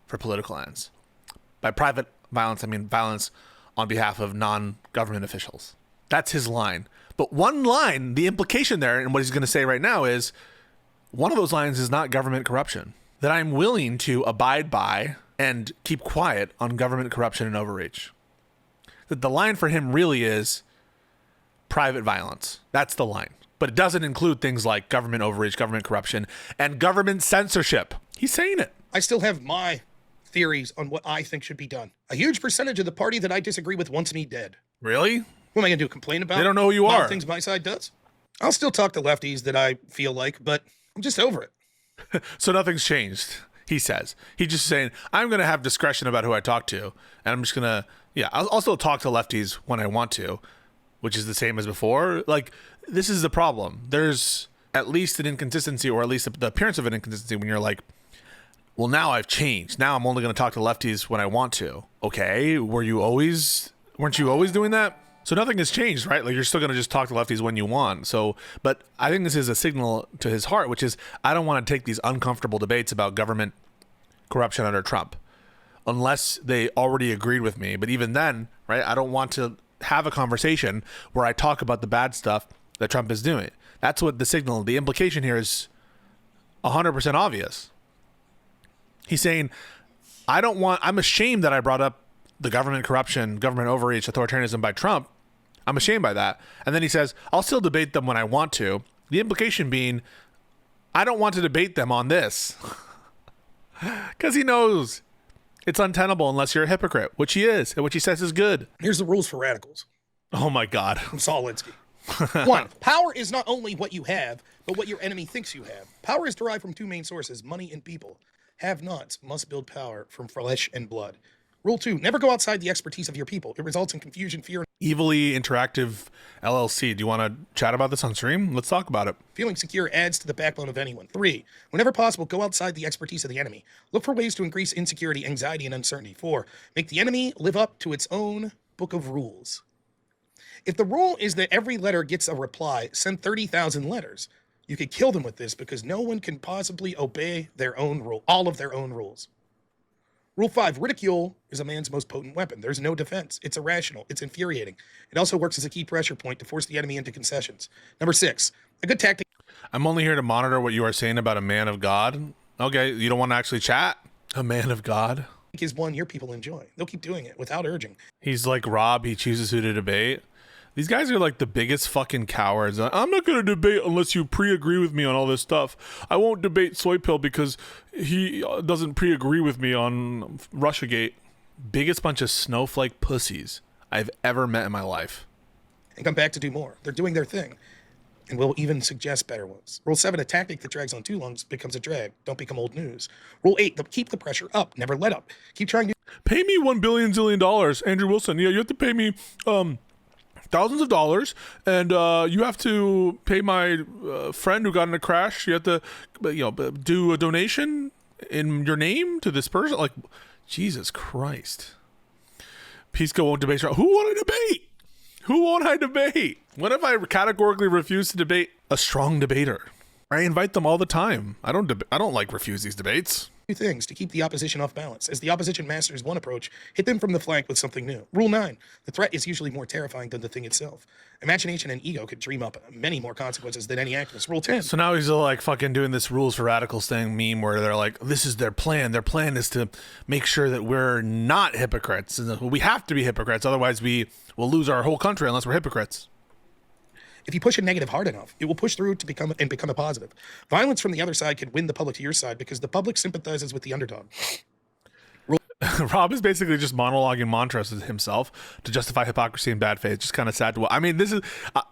for political ends. By private violence, I mean violence on behalf of non-government officials. That's his line. But one line, the implication there, and what he's going to say right now is, one of those lines is not government corruption. That I'm willing to abide by and keep quiet on government corruption and overreach. That the line for him really is private violence. That's the line. But it doesn't include things like government overreach, government corruption, and government censorship. He's saying it. I still have my theories on what I think should be done. A huge percentage of the party that I disagree with wants me dead. Really? What am I going to do? Complain about? They don't know who you are. Things my side does. I'll still talk to lefties that I feel like, but I'm just over it. So nothing's changed, he says. He's just saying, I'm going to have discretion about who I talk to. And I'm just going to, I'll still talk to lefties when I want to, which is the same as before. Like, this is the problem. There's at least an inconsistency, or at least the appearance of an inconsistency when you're like, well, now I've changed. Now I'm only going to talk to lefties when I want to. Okay, weren't you always doing that? So nothing has changed, right? Like, you're still going to just talk to lefties when you want. So, but I think this is a signal to his heart, which is, I don't want to take these uncomfortable debates about government corruption under Trump unless they already agreed with me. But even then, right, I don't want to have a conversation where I talk about the bad stuff that Trump is doing. That's what the implication here is 100% obvious. He's saying, I'm ashamed that I brought up the government corruption, government overreach, authoritarianism by Trump. I'm ashamed by that. And then he says, I'll still debate them when I want to. The implication being, I don't want to debate them on this. Because he knows it's untenable unless you're a hypocrite, which he is, and which he says is good. Here's the rules for radicals. Oh my God. I'm Saul Alinsky. 1. Power is not only what you have, but what your enemy thinks you have. Power is derived from two main sources, money and people. Have-nots must build power from flesh and blood. Rule 2, never go outside the expertise of your people. It results in confusion, fear, and Evilly Interactive LLC. Do you want to chat about this on stream? Let's talk about it. feeling secure adds to the backbone of anyone. 3, whenever possible, go outside the expertise of the enemy. Look for ways to increase insecurity, anxiety, and uncertainty. 4, make the enemy live up to its own book of rules. If the rule is that every letter gets a reply, send 30,000 letters. You could kill them with this because no one can possibly obey their own rule, all of their own rules. Rule 5, ridicule is a man's most potent weapon. There's no defense. It's irrational. It's infuriating. It also works as a key pressure point to force the enemy into concessions. Number 6, a good tactic I'm only here to monitor what you are saying about a man of God. Okay, you don't want to actually chat? A man of God? is one your people enjoy. They'll keep doing it without urging. He's like Rob, he chooses who to debate. These guys are like the biggest fucking cowards. I'm not going to debate unless you pre-agree with me on all this stuff. I won't debate Soy Pill because he doesn't pre-agree with me on Russiagate. Biggest bunch of snowflake pussies I've ever met in my life. And come back to do more. They're doing their thing. And we'll even suggest better ones. Rule 7, a tactic that drags on too long becomes a drag. Don't become old news. Rule 8, keep the pressure up. Never let up. Keep trying to... Pay me $1 billion zillion, Andrew Wilson. Yeah, you have to pay me thousands of dollars, and you have to pay my friend who got in a crash. You have to, do a donation in your name to this person. Like, Jesus Christ. Pisco won't debate. Who won't I debate? Who won't I debate? What if I categorically refuse to debate a strong debater? I invite them all the time. I don't like refuse these debates. Two things to keep the opposition off balance. As the opposition masters one approach, hit them from the flank with something new. Rule 9, the threat is usually more terrifying than the thing itself. Imagination and ego could dream up many more consequences than any activist. Rule 10. So now he's like fucking doing this rules for radicals thing meme where they're like, this is their plan. Their plan is to make sure that we're not hypocrites. And we have to be hypocrites. Otherwise we will lose our whole country unless we're hypocrites. If you push a negative hard enough, it will push through to become a positive. Violence from the other side could win the public to your side because the public sympathizes with the underdog. Rob is basically just monologuing mantras to himself to justify hypocrisy and bad faith. Just kind of sad to watch. I mean,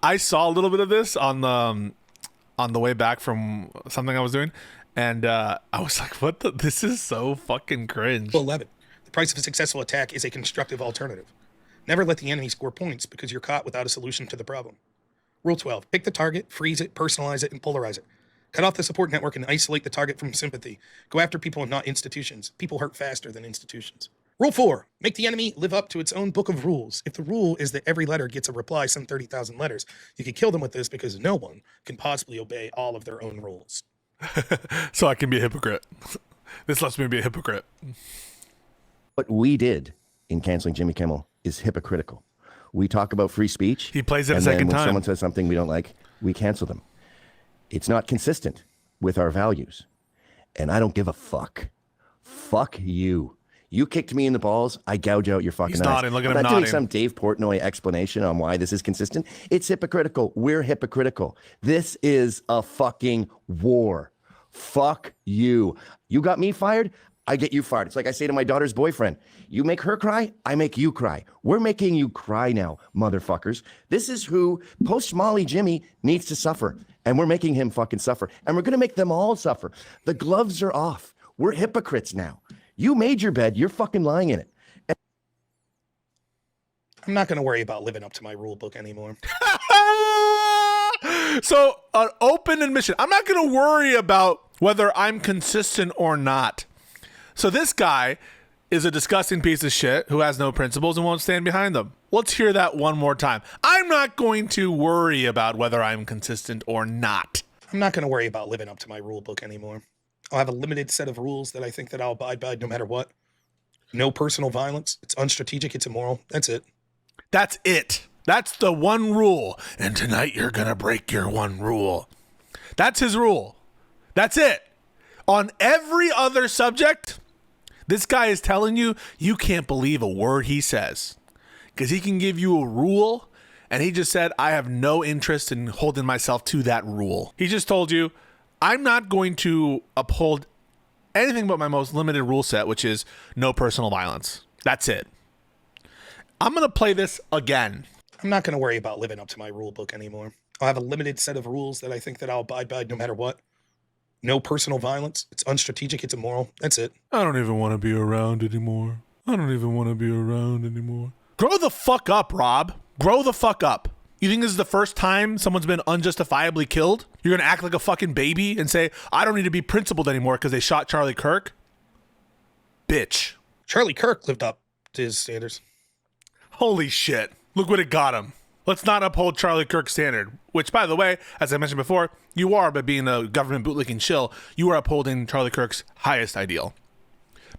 I saw a little bit of this on the way back from something I was doing, and I was like, this is so fucking cringe. 11. The price of a successful attack is a constructive alternative. Never let the enemy score points because you're caught without a solution to the problem. Rule 12, pick the target, freeze it, personalize it, and polarize it. Cut off the support network and isolate the target from sympathy. Go after people and not institutions. People hurt faster than institutions. Rule 4, make the enemy live up to its own book of rules. If the rule is that every letter gets a reply, send 30,000 letters. You could kill them with this because no one can possibly obey all of their own rules. So I can be a hypocrite. This lets me be a hypocrite. What we did in canceling Jimmy Kimmel is hypocritical. We talk about free speech. He plays it a and second then when time. someone says something we don't like, we cancel them. It's not consistent with our values. And I don't give a fuck. Fuck you. You kicked me in the balls, I gouge out your fucking He's eyes. nodding. Look at I'm him not doing nodding. some Dave Portnoy explanation on why this is consistent. It's hypocritical. We're hypocritical. This is a fucking war. Fuck you. You got me fired? I get you fired. It's like I say to my daughter's boyfriend, you make her cry, I make you cry. We're making you cry now, motherfuckers. This is who post-Molly Jimmy needs to suffer. And we're making him fucking suffer. And we're going to make them all suffer. The gloves are off. We're hypocrites now. You made your bed. You're fucking lying in it. I'm not going to worry about living up to my rule book anymore. So, an open admission. I'm not going to worry about whether I'm consistent or not. So this guy is a disgusting piece of shit who has no principles and won't stand behind them. Let's hear that one more time. I'm not going to worry about whether I'm consistent or not. I'm not going to worry about living up to my rule book anymore. I'll have a limited set of rules that I think that I'll abide by no matter what. No personal violence. It's unstrategic. It's immoral. That's it. That's it. That's the one rule. And tonight you're going to break your one rule. That's his rule. That's it. On every other subject, this guy is telling you, you can't believe a word he says. Because he can give you a rule, and he just said, I have no interest in holding myself to that rule. He just told you, I'm not going to uphold anything but my most limited rule set, which is no personal violence. That's it. I'm going to play this again. I'm not going to worry about living up to my rule book anymore. I'll have a limited set of rules that I think that I'll abide by no matter what. No personal violence. It's unstrategic. It's immoral. That's it. I don't even want to be around anymore. I don't even want to be around anymore. Grow the fuck up, Rob. Grow the fuck up. You think this is the first time someone's been unjustifiably killed? You're going to act like a fucking baby and say, I don't need to be principled anymore because they shot Charlie Kirk? Bitch. Charlie Kirk lived up to his standards. Holy shit. Look what it got him. Let's not uphold Charlie Kirk's standard, which, by the way, as I mentioned before, you are, by being a government bootlicking shill, you are upholding Charlie Kirk's highest ideal.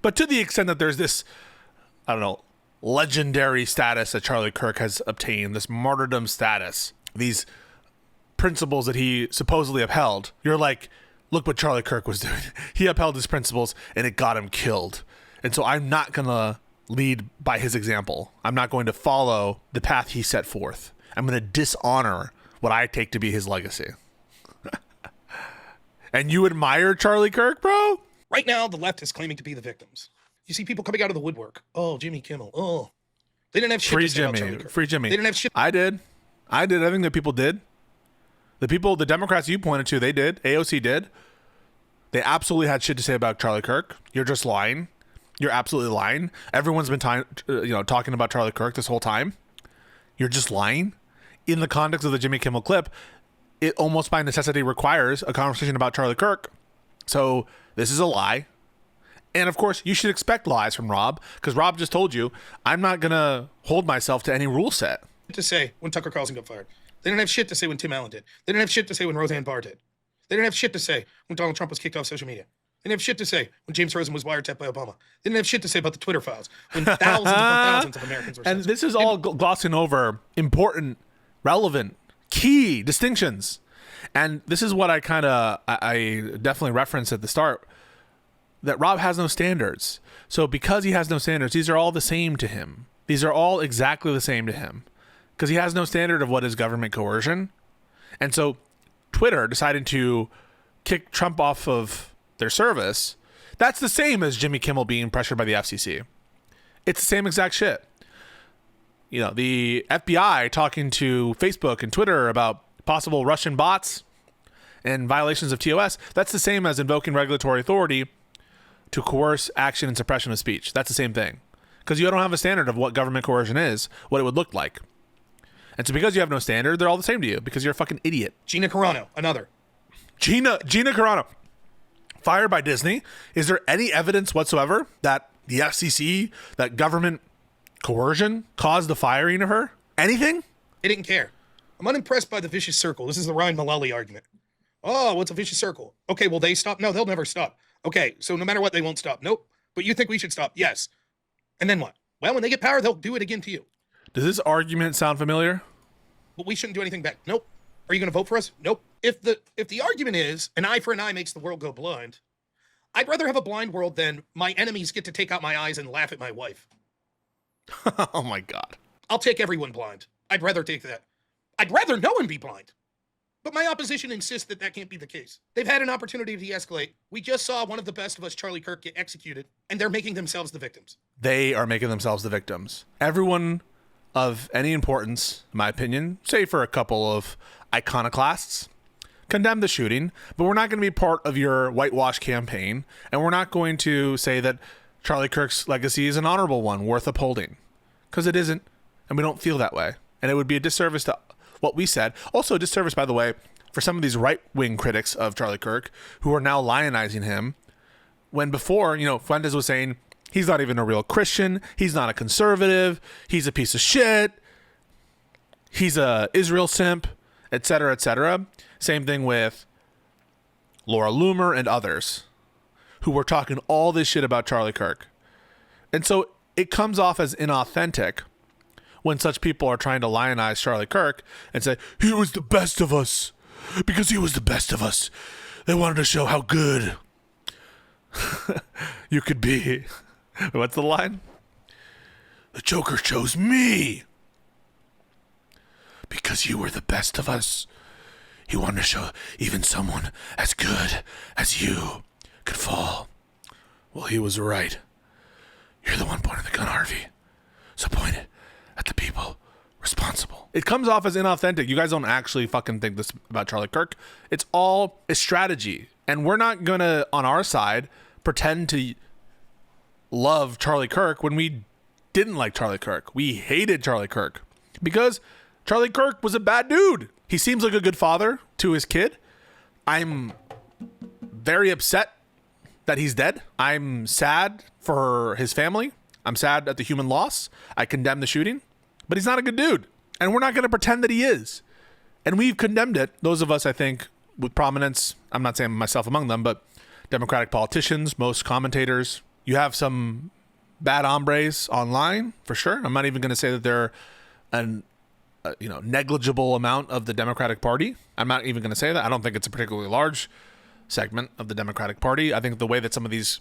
But to the extent that there's this, I don't know, legendary status that Charlie Kirk has obtained, this martyrdom status, these principles that he supposedly upheld, you're like, look what Charlie Kirk was doing. He upheld his principles and it got him killed. And so I'm not going to lead by his example. I'm not going to follow the path he set forth. I'm going to dishonor what I take to be his legacy. And you admire Charlie Kirk, bro? Right now, the left is claiming to be the victims. You see people coming out of the woodwork. Oh, Jimmy Kimmel. Oh, they didn't have shit Free to say about Jimmy. Charlie Kirk. Free Jimmy. They didn't have shit. I did. I think that people did. The Democrats you pointed to, they did. AOC did. They absolutely had shit to say about Charlie Kirk. You're just lying. You're absolutely lying. Everyone's been talking about Charlie Kirk this whole time. You're just lying. In the context of the Jimmy Kimmel clip, it almost by necessity requires a conversation about Charlie Kirk. So this is a lie. And of course, you should expect lies from Rob, because Rob just told you, I'm not going to hold myself to any rule set. To say when Tucker Carlson got fired. They didn't have shit to say when Tim Allen did. They didn't have shit to say when Roseanne Barr did. They didn't have shit to say when Donald Trump was kicked off social media. They didn't have shit to say when James Rosen was wiretapped by Obama. They didn't have shit to say about the Twitter files when thousands of Americans were And censored. this is all glossing over important, relevant, key distinctions. And this is what I definitely referenced at the start, that Rob has no standards. So because he has no standards, these are all the same to him. These are all exactly the same to him because he has no standard of what is government coercion. And so Twitter decided to kick Trump off of their service. That's the same as Jimmy Kimmel being pressured by the FCC. It's the same exact shit. You know, the FBI talking to Facebook and Twitter about possible Russian bots and violations of TOS. That's the same as invoking regulatory authority to coerce action and suppression of speech. That's the same thing. Because you don't have a standard of what government coercion is, what it would look like. And so because you have no standard, they're all the same to you because you're a fucking idiot. Gina Carano, another. Gina Carano, fired by Disney. Is there any evidence whatsoever that the FCC, that government coercion caused the firing of her? Anything? They didn't care. I'm unimpressed by the vicious circle. This is the Ryan Mullally argument. Oh, what's a vicious circle? Okay, will they stop? No, they'll never stop. Okay, so no matter what, they won't stop. Nope. But you think we should stop? Yes. And then what? Well, when they get power, they'll do it again to you. Does this argument sound familiar? But we shouldn't do anything back. Nope. Are you going to vote for us? Nope. If the argument is an eye for an eye makes the world go blind, I'd rather have a blind world than my enemies get to take out my eyes and laugh at my wife. Oh my God. I'll take everyone blind. I'd rather take that. I'd rather no one be blind. But my opposition insists that that can't be the case. They've had an opportunity to de-escalate. We just saw one of the best of us, Charlie Kirk, get executed, and they're making themselves the victims. They are making themselves the victims. Everyone of any importance, in my opinion, save for a couple of iconoclasts, condemn the shooting, but we're not going to be part of your whitewash campaign, and we're not going to say that Charlie Kirk's legacy is an honorable one, worth upholding, because it isn't, and we don't feel that way. And it would be a disservice to what we said. Also a disservice, by the way, for some of these right-wing critics of Charlie Kirk who are now lionizing him, when before, Fuentes was saying he's not even a real Christian, he's not a conservative, he's a piece of shit, he's a Israel simp, etc., etc. Same thing with Laura Loomer and others who were talking all this shit about Charlie Kirk. And so it comes off as inauthentic when such people are trying to lionize Charlie Kirk and say, he was the best of us because he was the best of us. They wanted to show how good you could be. What's the line? The Joker chose me because you were the best of us. He wanted to show even someone as good as you could fall. Well, he was right. You're the one pointing the gun, Harvey. So point it at the people responsible. It comes off as inauthentic. You guys don't actually fucking think this about Charlie Kirk. It's all a strategy. And we're not going to, on our side, pretend to love Charlie Kirk when we didn't like Charlie Kirk. We hated Charlie Kirk because Charlie Kirk was a bad dude. He seems like a good father to his kid. I'm very upset that he's dead. I'm sad for his family. I'm sad at the human loss. I condemn the shooting, but he's not a good dude. And we're not going to pretend that he is. And we've condemned it. Those of us, I think, with prominence, I'm not saying myself among them, but Democratic politicians, most commentators. You have some bad hombres online, for sure. I'm not even going to say that they're negligible amount of the Democratic Party. I'm not even going to say that. I don't think it's a particularly large segment of the Democratic Party. I think the way that some of these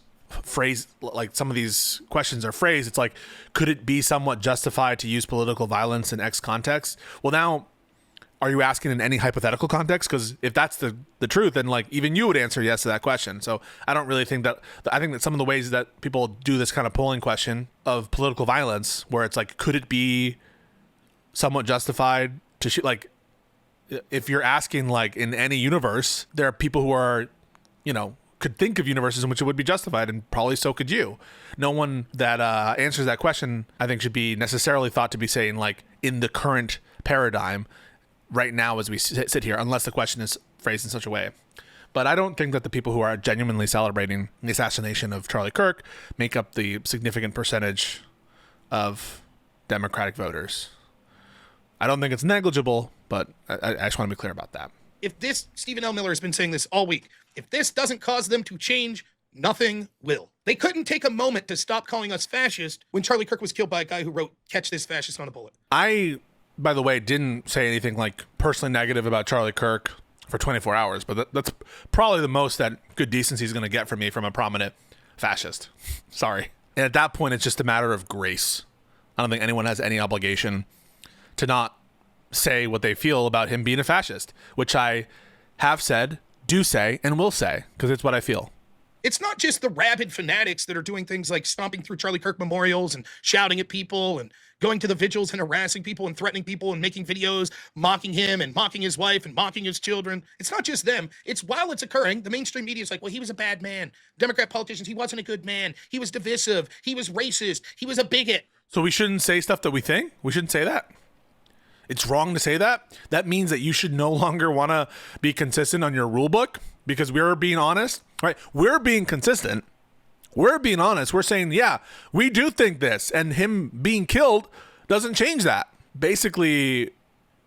questions are phrased, it's like, could it be somewhat justified to use political violence in X context? Well, now, are you asking in any hypothetical context? Because if that's the truth, then like even you would answer yes to that question. So I don't really think that. I think that some of the ways that people do this kind of polling question of political violence, where it's like, could it be somewhat justified to shoot? Like, if you're asking like in any universe, there are people who are, could think of universes in which it would be justified, and probably so could you. No one that answers that question, I think, should be necessarily thought to be saying like in the current paradigm right now as we sit here, unless the question is phrased in such a way. But I don't think that the people who are genuinely celebrating the assassination of Charlie Kirk make up the significant percentage of Democratic voters. I don't think it's negligible, but I just want to be clear about that. If this, Stephen L. Miller has been saying this all week, if this doesn't cause them to change, nothing will. They couldn't take a moment to stop calling us fascist when Charlie Kirk was killed by a guy who wrote, "Catch this fascist on a bullet." I, by the way, didn't say anything like personally negative about Charlie Kirk for 24 hours, but that's probably the most that good decency is going to get from me from a prominent fascist. Sorry. And at that point, it's just a matter of grace. I don't think anyone has any obligation to not say what they feel about him being a fascist, which I have said, do say, and will say, because it's what I feel. It's not just the rabid fanatics that are doing things like stomping through Charlie Kirk memorials and shouting at people and going to the vigils and harassing people and threatening people and making videos mocking him and mocking his wife and mocking his children. It's not just them. It's while it's occurring, the mainstream media is like, well, he was a bad man. Democrat politicians, he wasn't a good man. He was divisive. He was racist. He was a bigot. So we shouldn't say stuff that we think? We shouldn't say that? It's wrong to say that? That means that you should no longer want to be consistent on your rule book because we're being honest, right? We're being consistent. We're being honest. We're saying, yeah, we do think this, and him being killed doesn't change that. Basically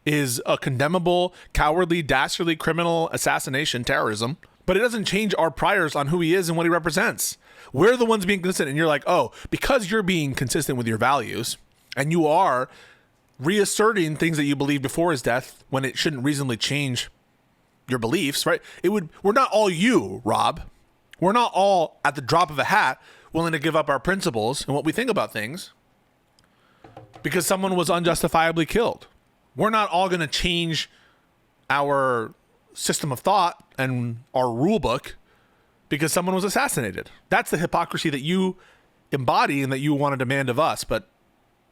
is a condemnable, cowardly, dastardly criminal assassination, terrorism, but it doesn't change our priors on who he is and what he represents. We're the ones being consistent, and you're like, oh, because you're being consistent with your values, and you are reasserting things that you believed before his death when it shouldn't reasonably change your beliefs, right? We're not all you, Rob. We're not all at the drop of a hat willing to give up our principles and what we think about things because someone was unjustifiably killed. We're not all going to change our system of thought and our rule book because someone was assassinated. That's the hypocrisy that you embody and that you want to demand of us, but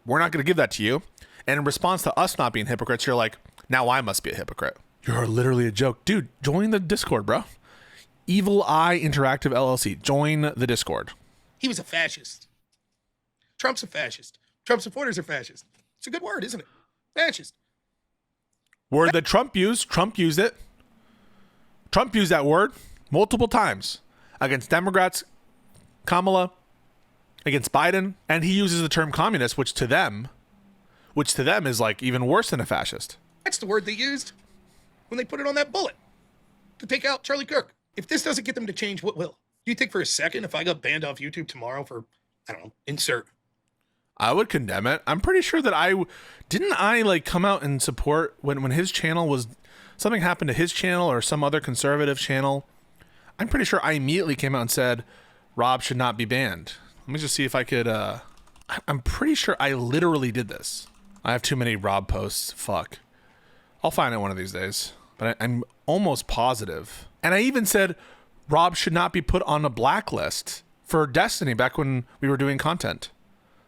we're not going to give that to you. And in response to us not being hypocrites, you're like, now I must be a hypocrite. You're literally a joke. Dude, join the Discord, bro. Evil Eye Interactive LLC. Join the Discord. He was a fascist. Trump's a fascist. Trump supporters are fascist. It's a good word, isn't it? Fascist. Word that Trump used. Trump used it. Trump used that word multiple times against Democrats, Kamala, against Biden, and he uses the term communist, which to them is like even worse than a fascist. That's the word they used when they put it on that bullet to take out Charlie Kirk. If this doesn't get them to change, what will? Do you think for a second if I got banned off YouTube tomorrow for, I don't know, insert? I would condemn it. I'm pretty sure that I like come out and support when his channel was, something happened to his channel or some other conservative channel. I'm pretty sure I immediately came out and said Rob should not be banned. Let me just see if I could, I'm pretty sure I literally did this. I have too many Rob posts. Fuck. I'll find it one of these days, but I'm almost positive. And I even said Rob should not be put on a blacklist for Destiny back when we were doing content.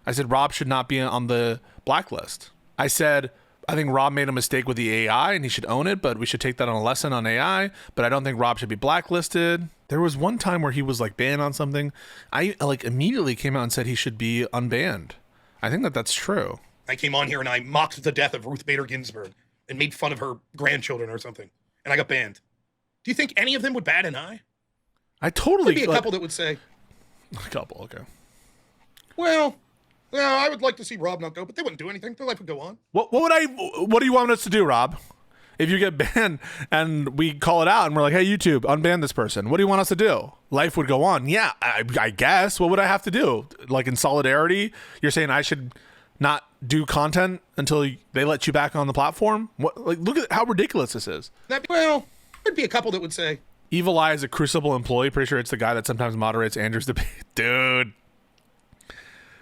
I said Rob should not be on the blacklist. I said, I think Rob made a mistake with the AI and he should own it, but we should take that on a lesson on AI, but I don't think Rob should be blacklisted. There was one time where he was like banned on something. I like immediately came out and said he should be unbanned. I think that that's true. I came on here and I mocked the death of Ruth Bader Ginsburg and made fun of her grandchildren or something, and I got banned. Do you think any of them would bat an eye? I totally... There'd be a couple that would say... A couple, okay. Well, I would like to see Rob not go, but they wouldn't do anything. Their life would go on. What do you want us to do, Rob? If you get banned and we call it out and we're like, hey, YouTube, unban this person. What do you want us to do? Life would go on. Yeah, I guess. What would I have to do? Like in solidarity, you're saying I should not do content until they let you back on the platform? What? Like, look at how ridiculous this is. Well, there'd be a couple that would say... Evil Eye is a Crucible employee. Pretty sure it's the guy that sometimes moderates Andrew's debate. Dude.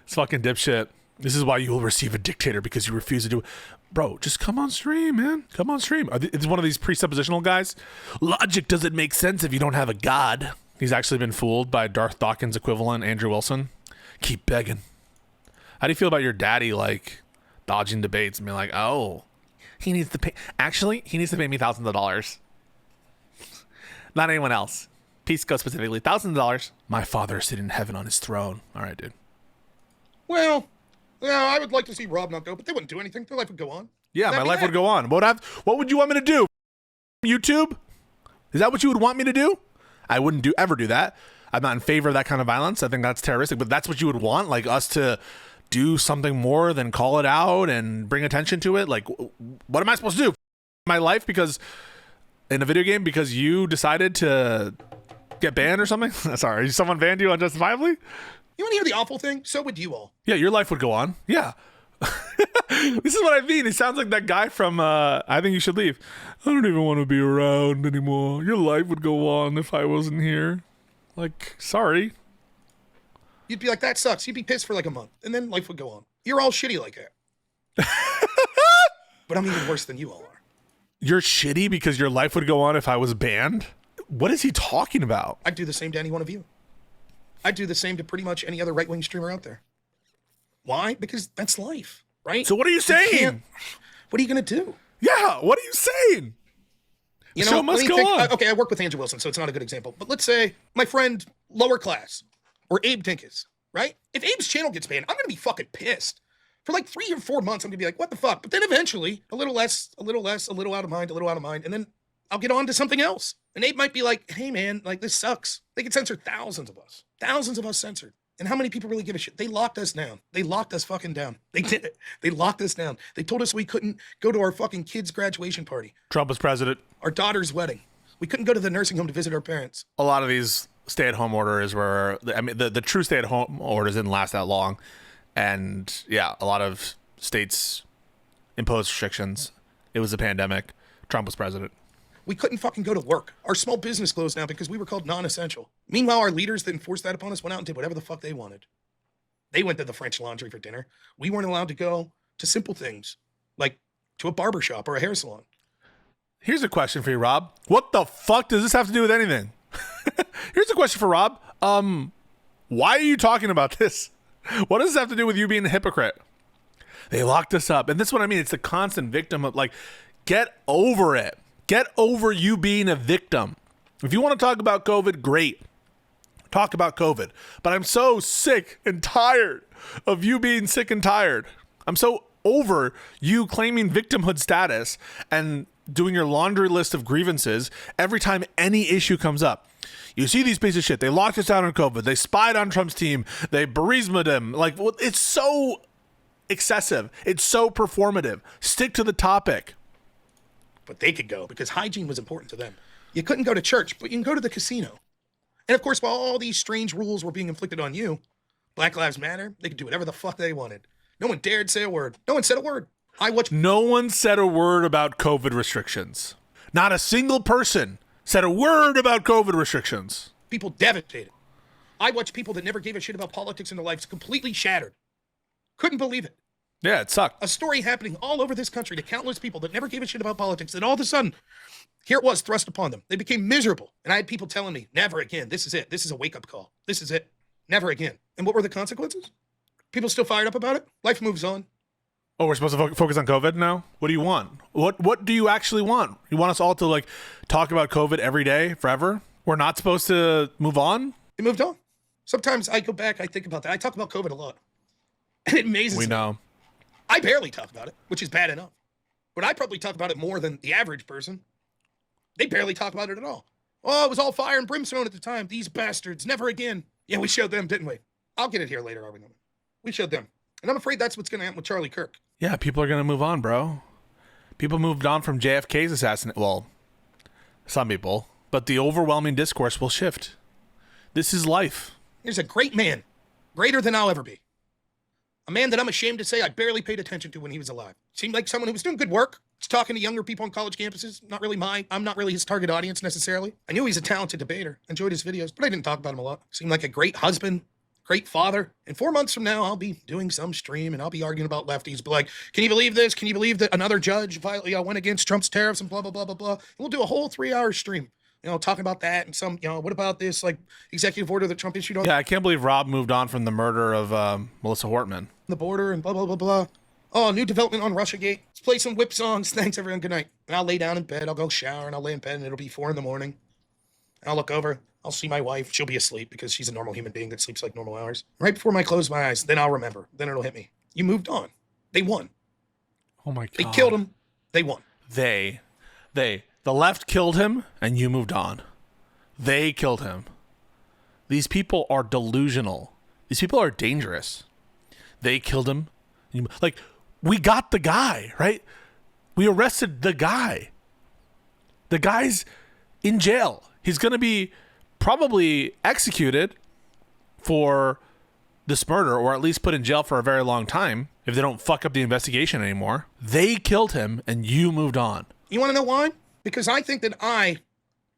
It's fucking dipshit. This is why you will receive a dictator, because you refuse to do it. Bro, just come on stream, man. Come on stream. It's one of these presuppositional guys. Logic doesn't make sense if you don't have a god. He's actually been fooled by Darth Dawkins equivalent, Andrew Wilson. Keep begging. How do you feel about your daddy, like, dodging debates and being like, oh, he needs to pay. Actually, he needs to pay me thousands of dollars. Not anyone else. Pisco specifically. Thousands of dollars. My father is sitting in heaven on his throne. All right, dude. Well, I would like to see Rob not go, but they wouldn't do anything. Their life would go on. Yeah, my life would go on. What would you want me to do? YouTube? Is that what you would want me to do? I wouldn't ever do that. I'm not in favor of that kind of violence. I think that's terroristic, but that's what you would want? Like us to do something more than call it out and bring attention to it? Like, what am I supposed to do? My life because in a video game because you decided to get banned or something? Sorry, someone banned you unjustifiably? You want to hear the awful thing? So would you all. Yeah, your life would go on. Yeah. This is what I mean. He sounds like that guy from I Think You Should Leave. I don't even want to be around anymore. Your life would go on if I wasn't here. Like, sorry. You'd be like, that sucks. You'd be pissed for like a month, and then life would go on. You're all shitty like that. But I'm even worse than you all are. You're shitty because your life would go on if I was banned? What is he talking about? I'd do the same to any one of you. I'd do the same to pretty much any other right-wing streamer out there. Why? Because that's life, right? So what are you saying? What are you going to do? Yeah, what are you saying? You The know, show must let me go think. on. Okay, I work with Andrew Wilson, so it's not a good example. But let's say my friend Lower Class or Abe Dinkus, right? If Abe's channel gets banned, I'm going to be fucking pissed. For like 3 or 4 months, I'm going to be like, what the fuck? But then eventually, a little less, a little out of mind, and then I'll get on to something else. And Abe might be like, hey man, like this sucks. They could censor thousands of us censored. And how many people really give a shit? They locked us down. They locked us fucking down. They did it. They locked us down. They told us we couldn't go to our fucking kid's graduation party. Trump was president. Our daughter's wedding. We couldn't go to the nursing home to visit our parents. A lot of these stay-at-home orders were, I mean, the true stay-at-home orders didn't last that long. And yeah, a lot of states imposed restrictions. It was a pandemic. Trump was president. We couldn't fucking go to work. Our small business closed down because we were called non-essential. Meanwhile, our leaders that enforced that upon us went out and did whatever the fuck they wanted. They went to the French Laundry for dinner. We weren't allowed to go to simple things, like to a barber shop or a hair salon. Here's a question for you, Rob. What the fuck does this have to do with anything? Here's a question for Rob. Why are you talking about this? What does this have to do with you being a hypocrite? They locked us up. And this is what I mean. It's the constant victim of, like, get over it. Get over you being a victim. If you want to talk about COVID, great. Talk about COVID. But I'm so sick and tired of you being sick and tired. I'm so over you claiming victimhood status and doing your laundry list of grievances every time any issue comes up. You see these pieces of shit. They locked us down on COVID. They spied on Trump's team. They Burisma'd him. Like, it's so excessive. It's so performative. Stick to the topic. But they could go because hygiene was important to them. You couldn't go to church, but you can go to the casino. And of course, while all these strange rules were being inflicted on you, Black Lives Matter, they could do whatever the fuck they wanted. No one dared say a word. No one said a word. No one said a word about COVID restrictions. Not a single person said a word about COVID restrictions. People devastated. I watched people that never gave a shit about politics in their lives completely shattered. Couldn't believe it. Yeah, it sucked. A story happening all over this country to countless people that never gave a shit about politics. And all of a sudden, here it was thrust upon them. They became miserable. And I had people telling me, never again. This is it. This is a wake-up call. This is it. Never again. And what were the consequences? People still fired up about it. Life moves on. Oh, we're supposed to focus on COVID now? What do you want? What do you actually want? You want us all to, like, talk about COVID every day forever? We're not supposed to move on? It moved on. Sometimes I go back, I think about that. I talk about COVID a lot. And it amazes me. We know. I barely talk about it, which is bad enough. But I probably talk about it more than the average person. They barely talk about it at all. Oh, it was all fire and brimstone at the time. These bastards, never again. Yeah, we showed them, didn't we? I'll get it here later, are we not? We showed them. And I'm afraid that's what's going to happen with Charlie Kirk. Yeah, people are going to move on, bro. People moved on from JFK's assassination. Well, some people. But the overwhelming discourse will shift. This is life. There's a great man. Greater than I'll ever be. A man that I'm ashamed to say I barely paid attention to when he was alive. Seemed like someone who was doing good work. Was talking to younger people on college campuses. I'm not really his target audience necessarily. I knew he's a talented debater. Enjoyed his videos, but I didn't talk about him a lot. Seemed like a great husband. Great father. And 4 months from now, I'll be doing some stream and I'll be arguing about lefties. But like, can you believe this? Can you believe that another judge went against Trump's tariffs and blah, blah, blah, blah, blah. And we'll do a whole 3-hour stream, talking about that and some, what about this like executive order that Trump issued on I can't believe Rob moved on from the murder of Melissa Hortman. The border and blah, blah, blah, blah. Oh, new development on Russiagate. Let's play some whip songs. Thanks, everyone. Good night. And I'll lay down in bed. I'll go shower and I'll lay in bed and it'll be 4 a.m. And I'll look over. I'll see my wife. She'll be asleep because she's a normal human being that sleeps like normal hours. Right before I close my eyes, then I'll remember. Then it'll hit me. You moved on. They won. Oh my God. They killed him. They won. The left killed him and you moved on. They killed him. These people are delusional. These people are dangerous. They killed him. Like, we got the guy, right? We arrested the guy. The guy's in jail. He's going to be probably executed for this murder, or at least put in jail for a very long time if they don't fuck up the investigation anymore. They killed him and you moved on. You want to know why? Because I think that I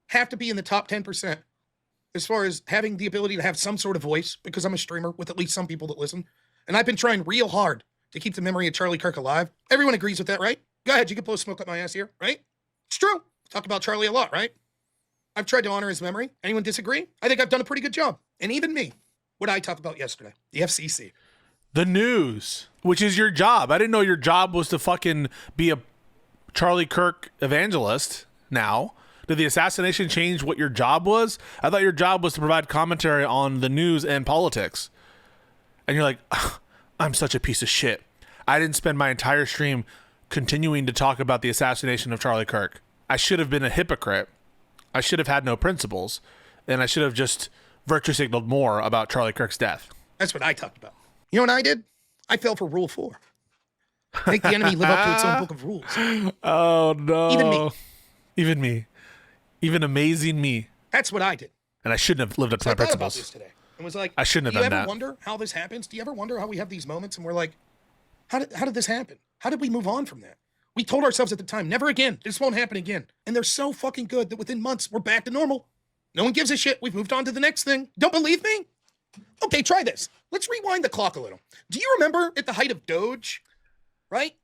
have to be in the top 10% as far as having the ability to have some sort of voice, because I'm a streamer with at least some people that listen. And I've been trying real hard to keep the memory of Charlie Kirk alive. Everyone agrees with that, right? Go ahead, you can blow smoke up my ass here, right? It's true. Talk about Charlie a lot, right? I've tried to honor his memory. Anyone disagree? I think I've done a pretty good job. And even me, what I talked about yesterday, the FCC. The news, which is your job. I didn't know your job was to fucking be a Charlie Kirk evangelist now. Did the assassination change what your job was? I thought your job was to provide commentary on the news and politics. And you're like, I'm such a piece of shit. I didn't spend my entire stream continuing to talk about the assassination of Charlie Kirk. I should have been a hypocrite. I should have had no principles. And I should have just virtue signaled more about Charlie Kirk's death. That's what I talked about. You know what I did? I fell for rule 4. Make the enemy live up to its own book of rules. Oh, no. Even me. Even me. Even amazing me. That's what I did. And I shouldn't have lived up to my I thought about principles. this today. And was like, I shouldn't have do you done ever that. wonder how this happens? Do you ever wonder how we have these moments and we're like, how did this happen? How did we move on from that? We told ourselves at the time, never again. This won't happen again. And they're so fucking good that within months, we're back to normal. No one gives a shit. We've moved on to the next thing. Don't believe me? Okay, try this. Let's rewind the clock a little. Do you remember at the height of Doge, right?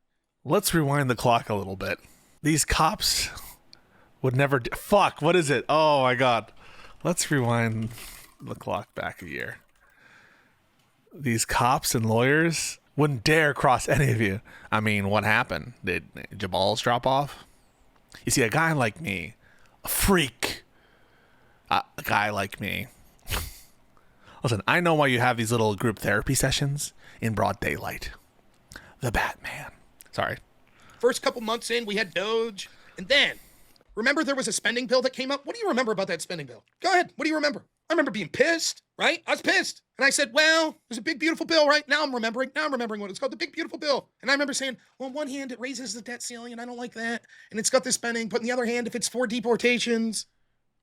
Let's rewind the clock a little bit. These cops would never fuck, what is it? Oh my god. Let's rewind the clock back a year. These cops and lawyers wouldn't dare cross any of you. I mean, what happened? Did your balls drop off? You see, a guy like me, a freak, a guy like me. Listen, I know why you have these little group therapy sessions in broad daylight. The Batman. Sorry. First couple months in, we had Doge. And then, remember there was a spending bill that came up? What do you remember about that spending bill? Go ahead. What do you remember? I remember being pissed, right? I was pissed. And I said, well, there's a big, beautiful bill, right? Now I'm remembering what it's called, the big, beautiful bill. And I remember saying, well, on one hand, it raises the debt ceiling, and I don't like that. And it's got this spending. But on the other hand, if it's for deportations,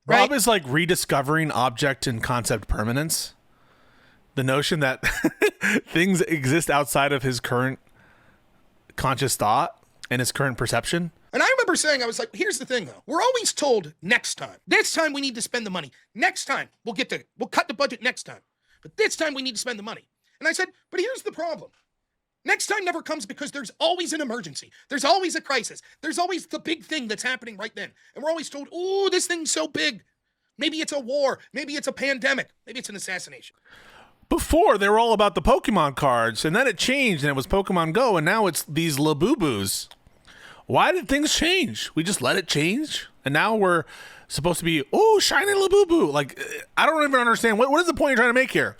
right? Rob is like rediscovering object and concept permanence. The notion that things exist outside of his current conscious thought and his current perception. And I remember saying, I was like, here's the thing, though. We're always told next time. This time we need to spend the money. Next time we'll cut the budget next time. But this time we need to spend the money. And I said, but here's the problem. Next time never comes because there's always an emergency. There's always a crisis. There's always the big thing that's happening right then. And we're always told, oh, this thing's so big. Maybe it's a war. Maybe it's a pandemic. Maybe it's an assassination. Before, they were all about the Pokemon cards, and then it changed, and it was Pokemon Go, and now it's these Labubu's. Why did things change? We just let it change, and now we're supposed to be, oh, shiny Labubu. Like, I don't even understand. What is the point you're trying to make here?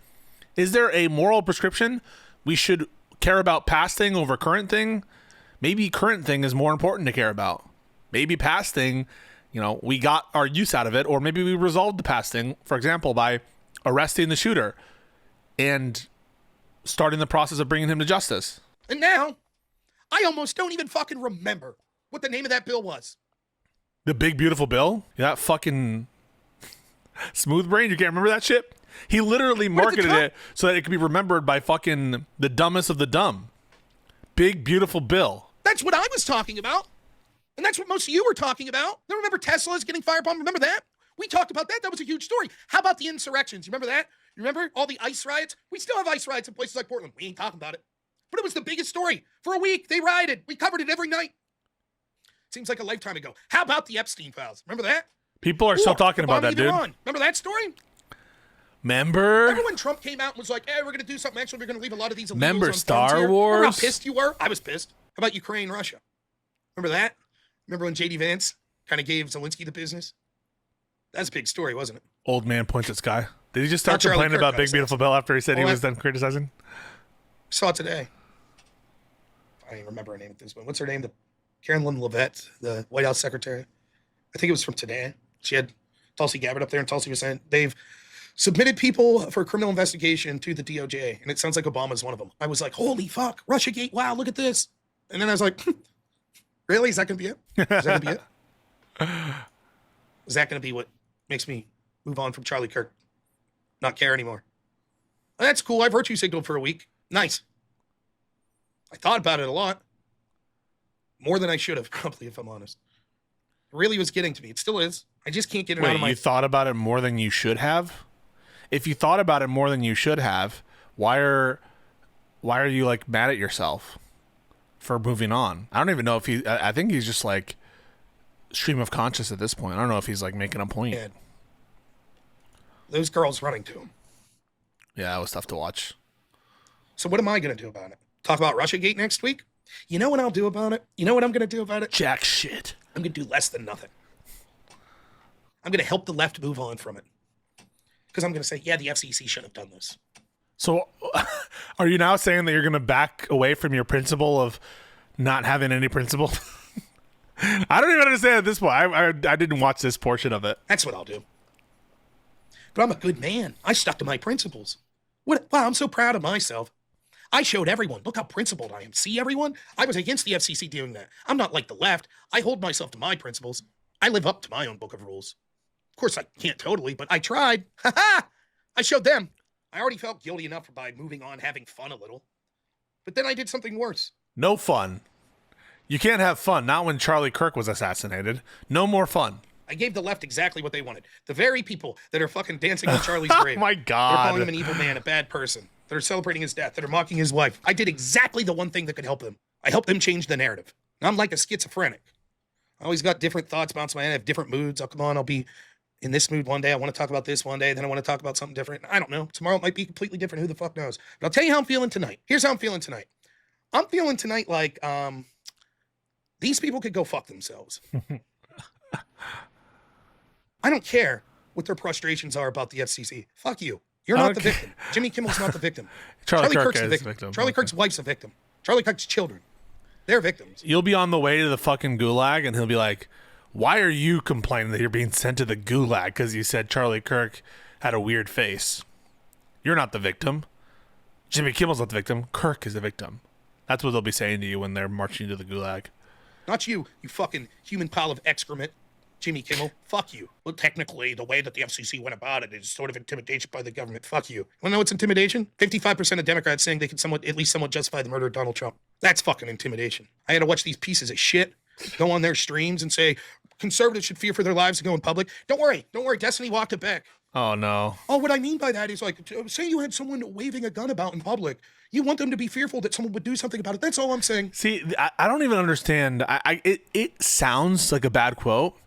Is there a moral prescription? We should care about past thing over current thing? Maybe current thing is more important to care about. Maybe past thing, we got our use out of it, or maybe we resolved the past thing, for example, by arresting the shooter and starting the process of bringing him to justice. And now, I almost don't even fucking remember what the name of that bill was. The big, beautiful bill? That fucking smooth brain? You can't remember that shit? He literally marketed it so that it could be remembered by fucking the dumbest of the dumb. Big, beautiful bill. That's what I was talking about. And that's what most of you were talking about. You remember Tesla's getting firebombed? Remember that? We talked about that. That was a huge story. How about the insurrections? You remember that? You remember all the ICE riots? We still have ICE riots in places like Portland. We ain't talking about it. But it was the biggest story. For a week, they rioted. We covered it every night. Seems like a lifetime ago. How about the Epstein files? Remember that? People are still talking about that, dude. Remember that story? Remember when Trump came out and was like, hey, we're going to do something. Actually, we're going to leave a lot of these illegals Remember on Star frontier. Wars? Remember how pissed you were? I was pissed. How about Ukraine, Russia? Remember that? Remember when J.D. Vance kind of gave Zelensky the business? That's a big story, wasn't it? Old man points at sky. Did he just start Charlie complaining Kirk about Big Beautiful Bill after he said he was done criticizing? Saw it today. I don't even remember her name at this point. What's her name? Karen Lynn Levitt, the White House secretary. I think it was from today. She had Tulsi Gabbard up there, and Tulsi was saying they've submitted people for a criminal investigation to the DOJ, and it sounds like Obama's one of them. I was like, holy fuck, Russiagate, wow, look at this. And then I was like, really? Is that going to be it? Is that going to be it? Is that going to be what makes me move on from Charlie Kirk? Not care anymore. Well, that's cool. I virtue signaled for a week. Nice. I thought about it a lot. More than I should have, probably, if I'm honest. It really was getting to me. It still is. I just can't get it out of my... You thought about it more than you should have? If you thought about it more than you should have, why are you like mad at yourself for moving on? I don't even know if I think he's just like stream of conscious at this point. I don't know if he's like making a point. Yeah. Those girls running to him. Yeah, it was tough to watch. So what am I going to do about it? Talk about Russiagate next week? You know what I'll do about it? You know what I'm going to do about it? Jack shit. I'm going to do less than nothing. I'm going to help the left move on from it. Because I'm going to say, yeah, the FCC should have done this. So are you now saying that you're going to back away from your principle of not having any principle? I don't even understand at this point. I didn't watch this portion of it. That's what I'll do. But I'm a good man. I stuck to my principles. Wow, I'm so proud of myself. I showed everyone, look how principled I am. See, everyone? I was against the FCC doing that. I'm not like the left. I hold myself to my principles. I live up to my own book of rules. Of course, I can't totally, but I tried. Ha-ha! I showed them. I already felt guilty enough by moving on, having fun a little. But then I did something worse. No fun. You can't have fun. Not when Charlie Kirk was assassinated. No more fun. I gave the left exactly what they wanted. The very people that are fucking dancing on Charlie's grave. Oh my God. They're calling him an evil man, a bad person. That are celebrating his death. That are mocking his wife. I did exactly the one thing that could help them. I helped them change the narrative. I'm like a schizophrenic. I always got different thoughts bouncing my head. I have different moods. I'll come on. I'll be in this mood one day. I want to talk about this one day. Then I want to talk about something different. I don't know. Tomorrow it might be completely different. Who the fuck knows? But I'll tell you how I'm feeling tonight. Here's how I'm feeling tonight. I'm feeling tonight like these people could go fuck themselves. I don't care what their frustrations are about the FCC. Fuck you. You're not the victim. Jimmy Kimmel's not the victim. Charlie Kirk Kirk's the is victim. Charlie Kirk's wife's a victim. Charlie Kirk's children. They're victims. You'll be on the way to the fucking gulag, and he'll be like, why are you complaining that you're being sent to the gulag because you said Charlie Kirk had a weird face? You're not the victim. Jimmy Kimmel's not the victim. Kirk is the victim. That's what they'll be saying to you when they're marching you to the gulag. Not you, you fucking human pile of excrement. Jimmy Kimmel, fuck you. Well, technically, the way that the FCC went about it is sort of intimidation by the government. Fuck you. Want to know what's intimidation? 55% of Democrats saying they can at least somewhat justify the murder of Donald Trump. That's fucking intimidation. I had to watch these pieces of shit go on their streams and say conservatives should fear for their lives to go in public. Don't worry. Destiny walked it back. Oh, no. Oh, what I mean by that is like, say you had someone waving a gun about in public. You want them to be fearful that someone would do something about it. That's all I'm saying. See, I don't even understand. It sounds like a bad quote.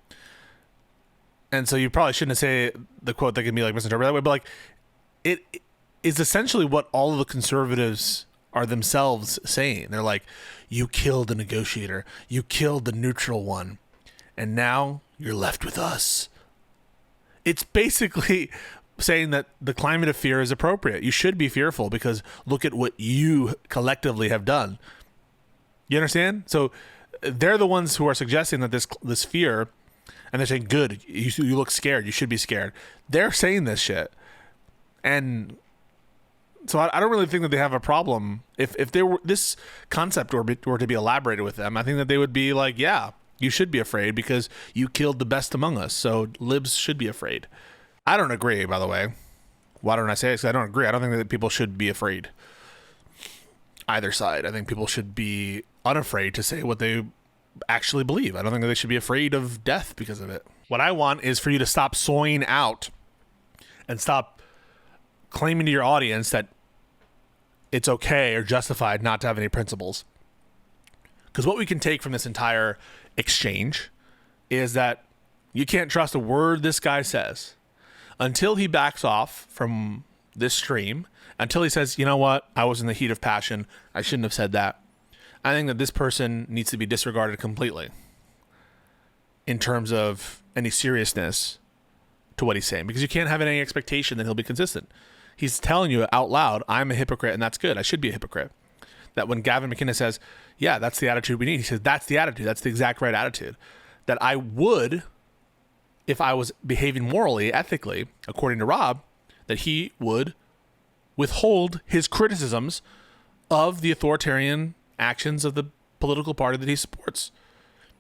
And so you probably shouldn't say the quote that can be like misinterpreted that way, but like it is essentially what all of the conservatives are themselves saying. They're like, you killed the negotiator, you killed the neutral one, and now you're left with us. It's basically saying that the climate of fear is appropriate. You should be fearful because look at what you collectively have done. You understand? So they're the ones who are suggesting that this fear. And they're saying, good, you look scared. You should be scared. They're saying this shit. And so I don't really think that they have a problem. If this concept were to be elaborated with them, I think that they would be like, yeah, you should be afraid because you killed the best among us. So libs should be afraid. I don't agree, by the way. Why don't I say it? Because I don't agree. I don't think that people should be afraid. Either side. I think people should be unafraid to say what they actually believe. I don't think that they should be afraid of death because of it. What I want is for you to stop soying out and stop claiming to your audience that it's okay or justified not to have any principles. Because what we can take from this entire exchange is that you can't trust a word this guy says until he backs off from this stream, until he says, you know what, I was in the heat of passion, I shouldn't have said that. I think that this person needs to be disregarded completely in terms of any seriousness to what he's saying, because you can't have any expectation that he'll be consistent. He's telling you out loud, I'm a hypocrite, and that's good. I should be a hypocrite. That when Gavin McInnes says, yeah, that's the attitude we need, he says, that's the attitude. That's the exact right attitude. That I would, if I was behaving morally, ethically, according to Rob, that he would withhold his criticisms of the authoritarian actions of the political party that he supports.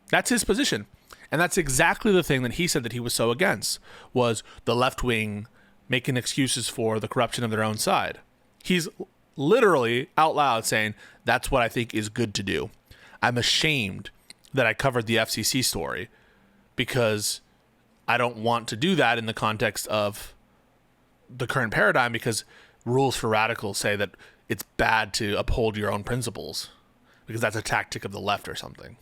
That's his position. And that's exactly the thing that he said that he was so against, was the left wing making excuses for the corruption of their own side. He's literally out loud saying, that's what I think is good to do. I'm ashamed that I covered the FCC story because I don't want to do that in the context of the current paradigm, because rules for radicals say that it's bad to uphold your own principles because that's a tactic of the left or something.